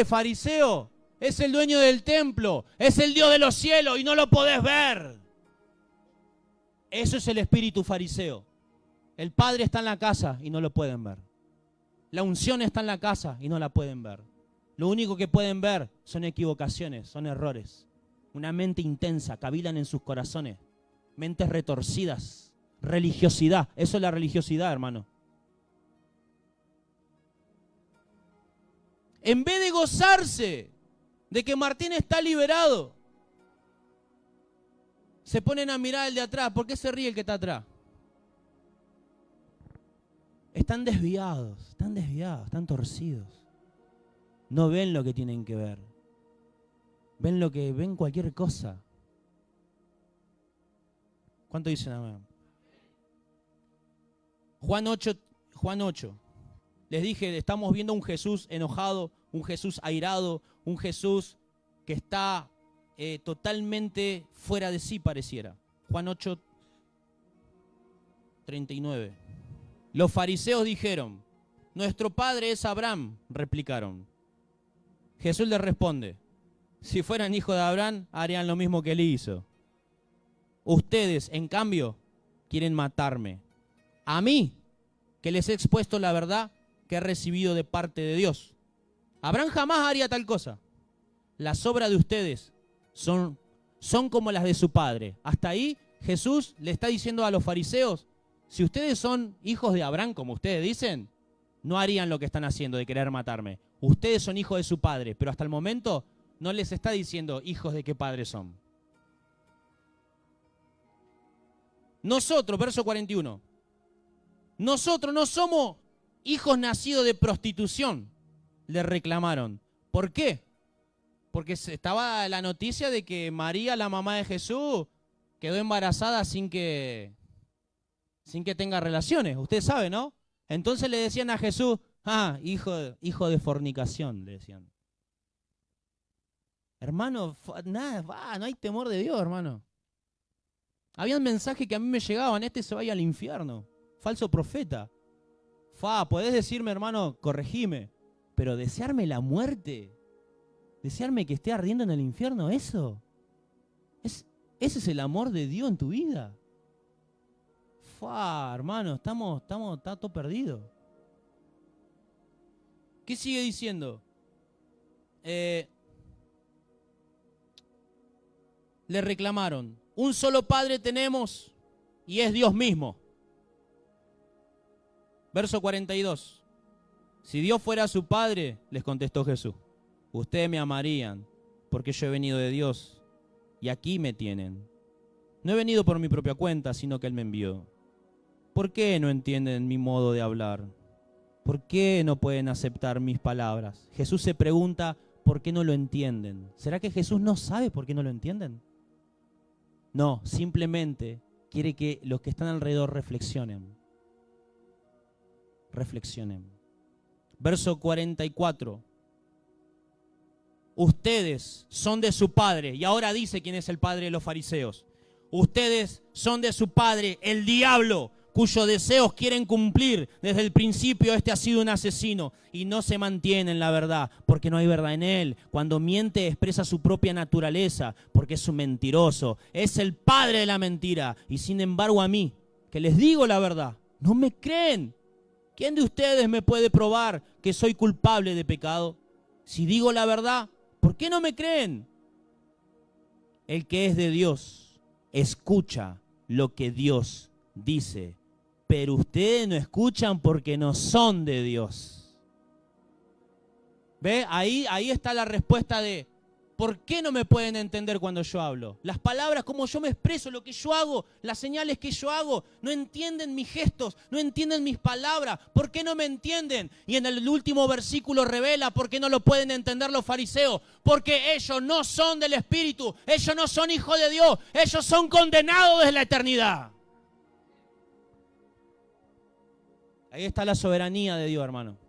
Fariseo, es el dueño del templo, es el Dios de los cielos y no lo podés ver. Eso es el espíritu fariseo. El Padre está en la casa y no lo pueden ver. La unción está en la casa y no la pueden ver. Lo único que pueden ver son equivocaciones, son errores. Una mente intensa, cavilan en sus corazones. Mentes retorcidas. Religiosidad. Eso es la religiosidad, hermano. En vez de gozarse de que Martín está liberado, se ponen a mirar el de atrás. ¿Por qué se ríe el que está atrás? Están desviados, están torcidos. No ven lo que tienen que ver. Ven cualquier cosa. ¿Cuánto dicen amén? Juan 8. Les dije, estamos viendo un Jesús enojado, un Jesús airado, un Jesús que está totalmente fuera de sí, pareciera. Juan 8, 39. Los fariseos dijeron, nuestro padre es Abraham, replicaron. Jesús les responde, si fueran hijos de Abraham, harían lo mismo que él hizo. Ustedes, en cambio, quieren matarme. A mí, que les he expuesto la verdad que he recibido de parte de Dios. Abraham jamás haría tal cosa. Las obras de ustedes son como las de su padre. Hasta ahí Jesús le está diciendo a los fariseos, si ustedes son hijos de Abraham, como ustedes dicen, no harían lo que están haciendo de querer matarme. Ustedes son hijos de su padre, pero hasta el momento no les está diciendo hijos de qué padre son. Nosotros, verso 41, nosotros no somos hijos nacidos de prostitución, le reclamaron. ¿Por qué? Porque estaba la noticia de que María, la mamá de Jesús, quedó embarazada sin que tenga relaciones. Usted sabe, ¿no? Entonces le decían a Jesús, hijo de fornicación, le decían. Hermano, nada, no hay temor de Dios, hermano. Había un mensaje que a mí me llegaban, este se vaya al infierno. Falso profeta. Podés decirme, hermano, corregime, pero desearme la muerte, desearme que esté ardiendo en el infierno, eso. ¿Ese es el amor de Dios en tu vida? Hermano, está todo perdido. ¿Qué sigue diciendo? Le reclamaron, un solo Padre tenemos y es Dios mismo. Verso 42. Si Dios fuera su Padre, les contestó Jesús, ustedes me amarían porque yo he venido de Dios y aquí me tienen. No he venido por mi propia cuenta, sino que Él me envió. ¿Por qué no entienden mi modo de hablar? ¿Por qué no pueden aceptar mis palabras? Jesús se pregunta, ¿por qué no lo entienden? ¿Será que Jesús no sabe por qué no lo entienden? No, simplemente quiere que los que están alrededor reflexionen. Reflexionen. Verso 44. Ustedes son de su padre. Y ahora dice quién es el padre de los fariseos. Ustedes son de su padre, el diablo, cuyos deseos quieren cumplir. Desde el principio este ha sido un asesino y no se mantiene en la verdad, porque no hay verdad en él. Cuando miente expresa su propia naturaleza, porque es un mentiroso. Es el padre de la mentira. Y sin embargo a mí, que les digo la verdad, no me creen. ¿Quién de ustedes me puede probar que soy culpable de pecado? Si digo la verdad, ¿por qué no me creen? El que es de Dios escucha lo que Dios dice, pero ustedes no escuchan porque no son de Dios. ¿Ve? Ahí está la respuesta de ¿por qué no me pueden entender cuando yo hablo? Las palabras, cómo yo me expreso, lo que yo hago, las señales que yo hago, no entienden mis gestos, no entienden mis palabras. ¿Por qué no me entienden? Y en el último versículo revela por qué no lo pueden entender los fariseos. Porque ellos no son del Espíritu, ellos no son hijos de Dios, ellos son condenados desde la eternidad. Ahí está la soberanía de Dios, hermano.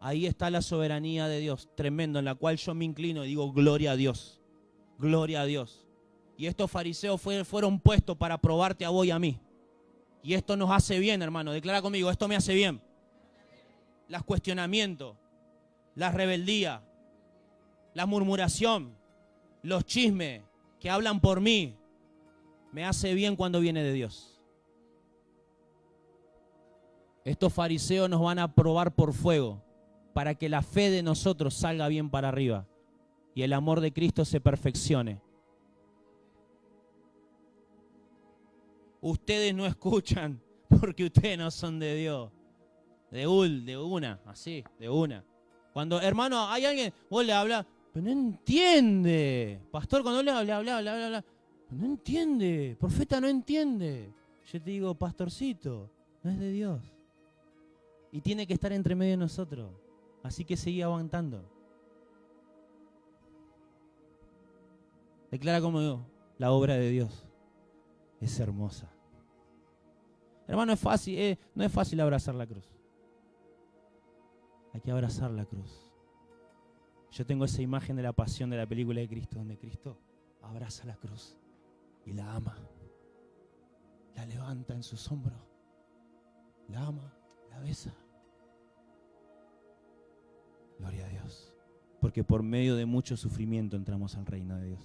Ahí está la soberanía de Dios, tremendo, en la cual yo me inclino y digo, gloria a Dios, gloria a Dios. Y estos fariseos fueron puestos para probarte a vos y a mí. Y esto nos hace bien, hermano, declara conmigo, esto me hace bien. Los cuestionamientos, la rebeldía, la murmuración, los chismes que hablan por mí, me hace bien cuando viene de Dios. Estos fariseos nos van a probar por fuego para que la fe de nosotros salga bien para arriba y el amor de Cristo se perfeccione. Ustedes no escuchan porque ustedes no son de Dios. De una, así, de una. Cuando, hermano, hay alguien, vos le hablas, pero no entiende. Pastor, cuando le habla, no entiende. Profeta, no entiende. Yo te digo, pastorcito, no es de Dios. Y tiene que estar entre medio de nosotros. Así que seguí aguantando. Declara como yo, la obra de Dios es hermosa. Hermano, es fácil, no es fácil abrazar la cruz. Hay que abrazar la cruz. Yo tengo esa imagen de la pasión de la película de Cristo, donde Cristo abraza la cruz y la ama. La levanta en sus hombros. La ama, la besa. Gloria a Dios. Porque por medio de mucho sufrimiento entramos al reino de Dios.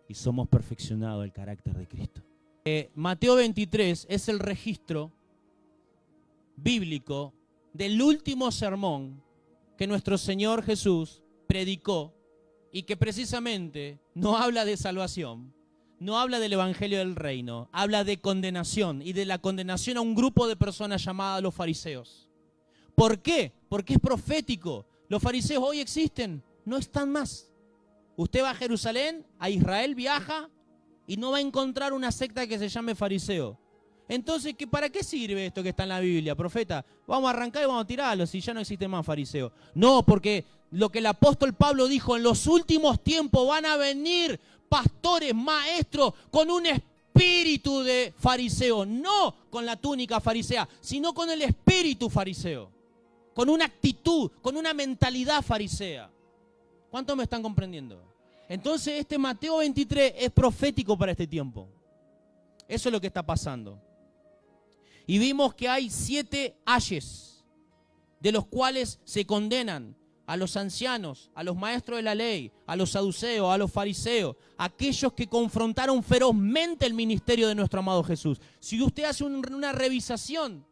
Y somos perfeccionados el carácter de Cristo. Mateo 23 es el registro bíblico del último sermón que nuestro Señor Jesús predicó y que precisamente no habla de salvación, no habla del evangelio del reino, habla de condenación y de la condenación a un grupo de personas llamadas los fariseos. ¿Por qué? Porque es profético. Los fariseos hoy existen, no están más. Usted va a Jerusalén, a Israel viaja y no va a encontrar una secta que se llame fariseo. Entonces, ¿para qué sirve esto que está en la Biblia, profeta? Vamos a arrancar y vamos a tirarlo si ya no existe más fariseo. No, porque lo que el apóstol Pablo dijo, en los últimos tiempos van a venir pastores, maestros, con un espíritu de fariseo. No con la túnica farisea, sino con el espíritu fariseo. Con una actitud, con una mentalidad farisea. ¿Cuántos me están comprendiendo? Entonces este Mateo 23 es profético para este tiempo. Eso es lo que está pasando. Y vimos que hay 7 ayes, de los cuales se condenan a los ancianos, a los maestros de la ley, a los saduceos, a los fariseos, aquellos que confrontaron ferozmente el ministerio de nuestro amado Jesús. Si usted hace una revisación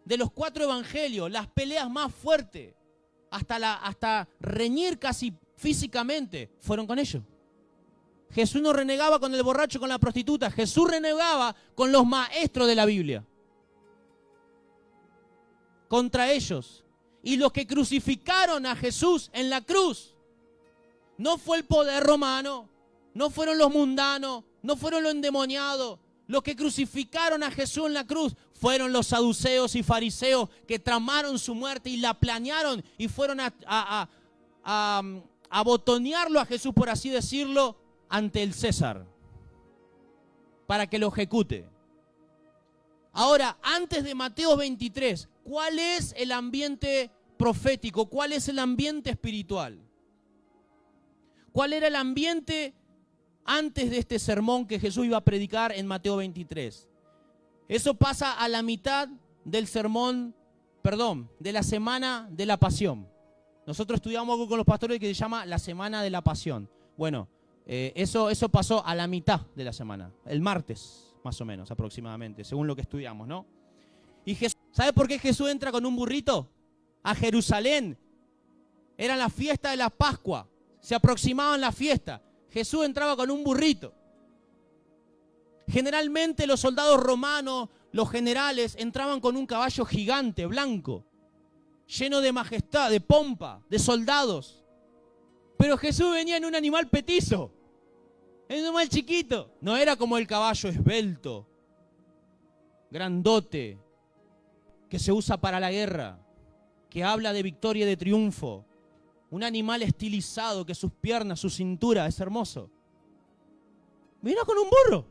de los 4 evangelios, las peleas más fuertes, hasta reñir casi físicamente, fueron con ellos. Jesús no renegaba con el borracho, con la prostituta. Jesús renegaba con los maestros de la Biblia. Contra ellos. Y los que crucificaron a Jesús en la cruz no fue el poder romano, no fueron los mundanos, no fueron los endemoniados. Los que crucificaron a Jesús en la cruz fueron los saduceos y fariseos que tramaron su muerte y la planearon y fueron a botonearlo a Jesús, por así decirlo, ante el César para que lo ejecute. Ahora, antes de Mateo 23, ¿cuál es el ambiente profético? ¿Cuál es el ambiente espiritual? ¿Cuál era el ambiente antes de este sermón que Jesús iba a predicar en Mateo 23? Eso pasa a la mitad del sermón, de la semana de la pasión. Nosotros estudiamos algo con los pastores que se llama la semana de la pasión. Bueno, eso pasó a la mitad de la semana, el martes más o menos aproximadamente, según lo que estudiamos, ¿no? Y Jesús, ¿sabe por qué Jesús entra con un burrito a Jerusalén? Era la fiesta de la Pascua, se aproximaban la fiesta. Jesús entraba con un burrito. Generalmente los soldados romanos, los generales, entraban con un caballo gigante, blanco, lleno de majestad, de pompa, de soldados. Pero Jesús venía en un animal petizo, en un animal chiquito. No era como el caballo esbelto, grandote, que se usa para la guerra, que habla de victoria y de triunfo. Un animal estilizado, que sus piernas, su cintura, es hermoso. Vino con un burro.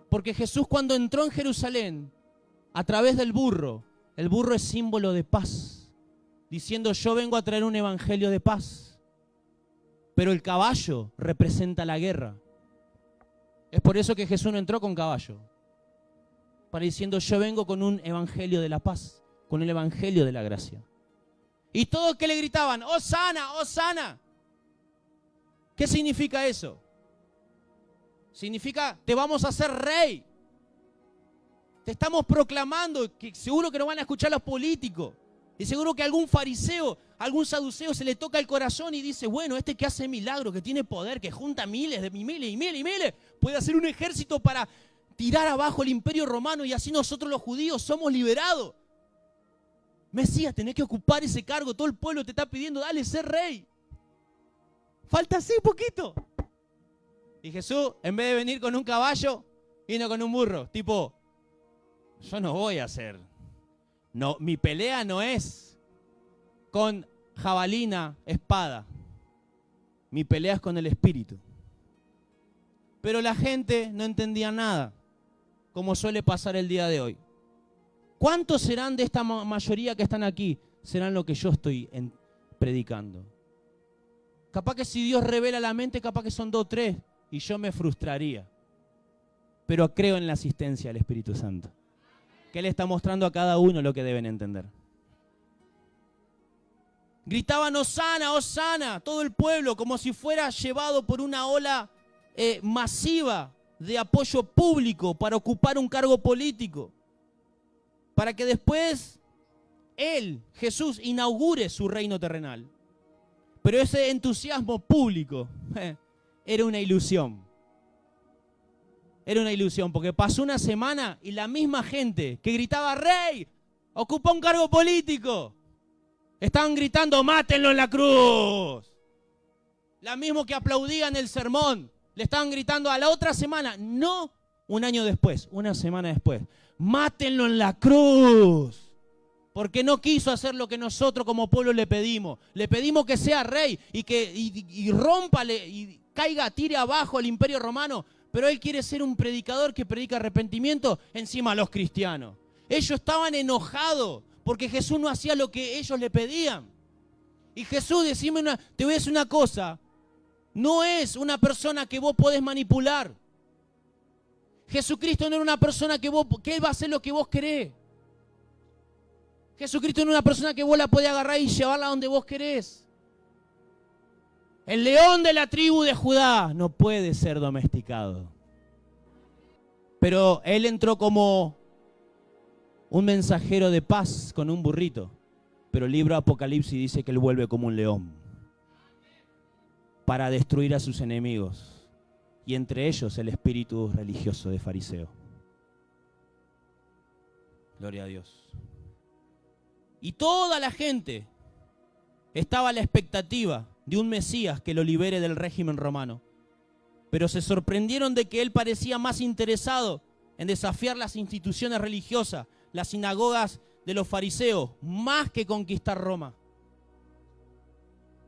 Porque Jesús, cuando entró en Jerusalén, a través del burro, el burro es símbolo de paz, diciendo: yo vengo a traer un evangelio de paz. Pero el caballo representa la guerra. Es por eso que Jesús no entró con caballo, para diciendo: yo vengo con un evangelio de la paz, con el evangelio de la gracia. Y todos que le gritaban: ¡Hosana, Hosana! ¿Qué significa eso? Significa: te vamos a hacer rey. Te estamos proclamando, que seguro que no van a escuchar los políticos. Y seguro que algún fariseo, algún saduceo se le toca el corazón y dice: bueno, este que hace milagros, que tiene poder, que junta miles y miles, puede hacer un ejército para tirar abajo el imperio romano y así nosotros los judíos somos liberados. Mesías, tenés que ocupar ese cargo, todo el pueblo te está pidiendo: dale, ser rey. Falta así poquito. Y Jesús, en vez de venir con un caballo, vino con un burro. Tipo: yo no voy a hacer. No, mi pelea no es con jabalina, espada. Mi pelea es con el Espíritu. Pero la gente no entendía nada, como suele pasar el día de hoy. ¿Cuántos serán de esta mayoría que están aquí? Serán lo que yo estoy predicando. Capaz que si Dios revela la mente, capaz que son 2 o 3, y yo me frustraría. Pero creo en la asistencia del Espíritu Santo, que Él está mostrando a cada uno lo que deben entender. Gritaban: Hosana, Hosana, todo el pueblo, como si fuera llevado por una ola masiva de apoyo público para ocupar un cargo político, para que después Él, Jesús, inaugure su reino terrenal. Pero ese entusiasmo público era una ilusión. Era una ilusión, porque pasó una semana y la misma gente que gritaba: rey, ocupa un cargo político, estaban gritando: mátenlo en la cruz. La misma que aplaudían el sermón, le estaban gritando a la otra semana, no un año después, una semana después: mátenlo en la cruz. Porque no quiso hacer lo que nosotros como pueblo le pedimos. Le pedimos que sea rey y rómpale y caiga, tire abajo el imperio romano. Pero él quiere ser un predicador que predica arrepentimiento encima a los cristianos. Ellos estaban enojados porque Jesús no hacía lo que ellos le pedían. Y Jesús, te voy a decir una cosa, no es una persona que vos podés manipular. Jesucristo no era una persona que Él va a hacer lo que vos querés. Jesucristo no es una persona que vos la podés agarrar y llevarla donde vos querés. El león de la tribu de Judá no puede ser domesticado. Pero él entró como un mensajero de paz con un burrito. Pero el libro Apocalipsis dice que él vuelve como un león para destruir a sus enemigos. Y entre ellos el espíritu religioso de fariseo. Gloria a Dios. Y toda la gente estaba a la expectativa de un Mesías que lo libere del régimen romano. Pero se sorprendieron de que él parecía más interesado en desafiar las instituciones religiosas, las sinagogas de los fariseos, más que conquistar Roma.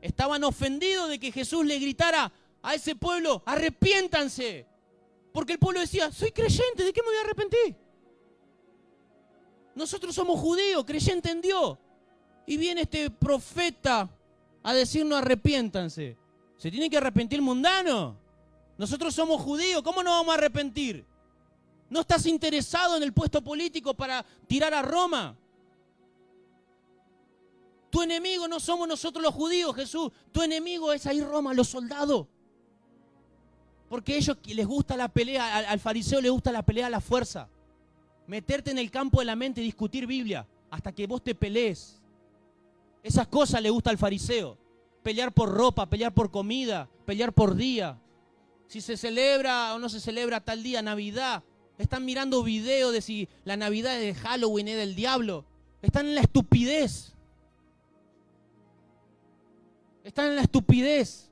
Estaban ofendidos de que Jesús le gritara a ese pueblo, arrepiéntanse. Porque el pueblo decía, soy creyente, ¿de qué me voy a arrepentir? Nosotros somos judíos, creyentes en Dios. Y viene este profeta a decirnos arrepiéntanse. ¿Se tiene que arrepentir el mundano? Nosotros somos judíos, ¿cómo nos vamos a arrepentir? ¿No estás interesado en el puesto político para tirar a Roma? Tu enemigo no somos nosotros los judíos, Jesús. Tu enemigo es ahí Roma, los soldados. Porque a ellos les gusta la pelea, al fariseo le gusta la pelea a la fuerza. Meterte en el campo de la mente y discutir Biblia hasta que vos te pelees. Esas cosas le gusta al fariseo. Pelear por ropa, pelear por comida, pelear por día. Si se celebra o no se celebra tal día, Navidad. Están mirando videos de si la Navidad es de Halloween, es del diablo. Están en la estupidez. Están en la estupidez.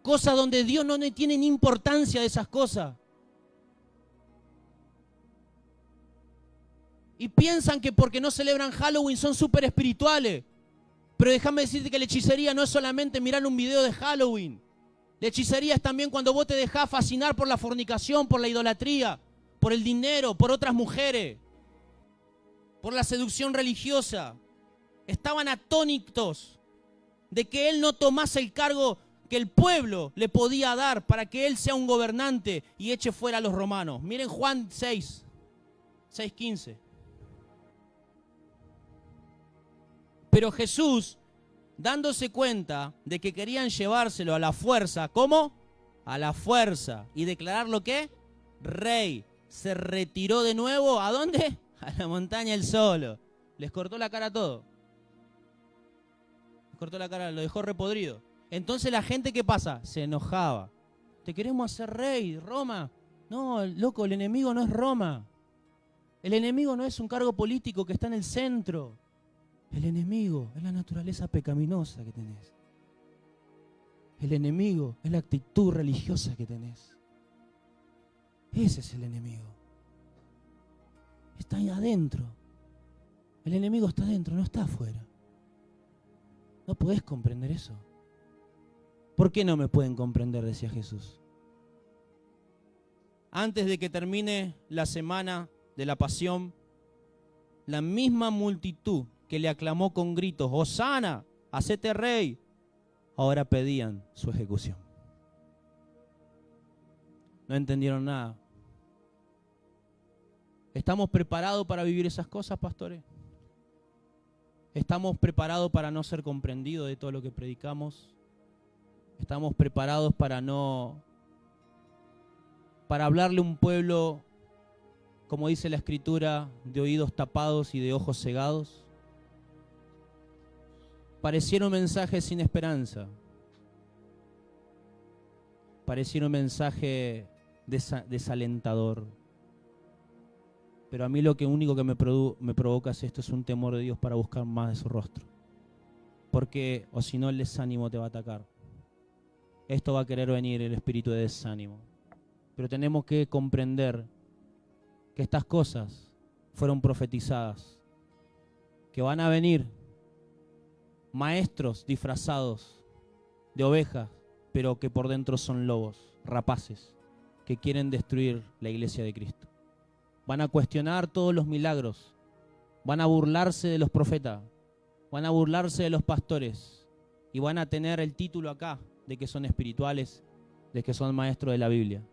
Cosas donde Dios no tiene ni importancia de esas cosas. Y piensan que porque no celebran Halloween son súper espirituales. Pero déjame decirte que la hechicería no es solamente mirar un video de Halloween. La hechicería es también cuando vos te dejás fascinar por la fornicación, por la idolatría, por el dinero, por otras mujeres, por la seducción religiosa. Estaban atónitos de que él no tomase el cargo que el pueblo le podía dar para que él sea un gobernante y eche fuera a los romanos. Miren Juan 6:15. Pero Jesús, dándose cuenta de que querían llevárselo a la fuerza, ¿cómo? A la fuerza. ¿Y declararlo qué? Rey. Se retiró de nuevo, ¿a dónde? A la montaña él solo. Les cortó la cara a todo. Les cortó la cara, lo dejó repodrido. Entonces la gente, ¿qué pasa? Se enojaba. Te queremos hacer rey, Roma. No, loco, el enemigo no es Roma. El enemigo no es un cargo político que está en el centro. El enemigo es la naturaleza pecaminosa que tenés. El enemigo es la actitud religiosa que tenés. Ese es el enemigo. Está ahí adentro. El enemigo está adentro, no está afuera. No podés comprender eso. ¿Por qué no me pueden comprender?, decía Jesús. Antes de que termine la semana de la pasión, la misma multitud que le aclamó con gritos, ¡Hosana! ¡Hacete rey!, ahora pedían su ejecución. No entendieron nada. ¿Estamos preparados para vivir esas cosas, pastores? ¿Estamos preparados para no ser comprendidos de todo lo que predicamos? ¿Estamos preparados para hablarle a un pueblo, como dice la Escritura, de oídos tapados y de ojos cegados? Pareciera un mensaje sin esperanza. Pareciera un mensaje desalentador. Pero a mí lo único que me provoca es esto, es un temor de Dios para buscar más de su rostro. Porque, o si no, el desánimo te va a atacar. Esto va a querer venir, el espíritu de desánimo. Pero tenemos que comprender que estas cosas fueron profetizadas. Que van a venir maestros disfrazados de ovejas, pero que por dentro son lobos, rapaces, que quieren destruir la iglesia de Cristo. Van a cuestionar todos los milagros, van a burlarse de los profetas, van a burlarse de los pastores y van a tener el título acá de que son espirituales, de que son maestros de la Biblia.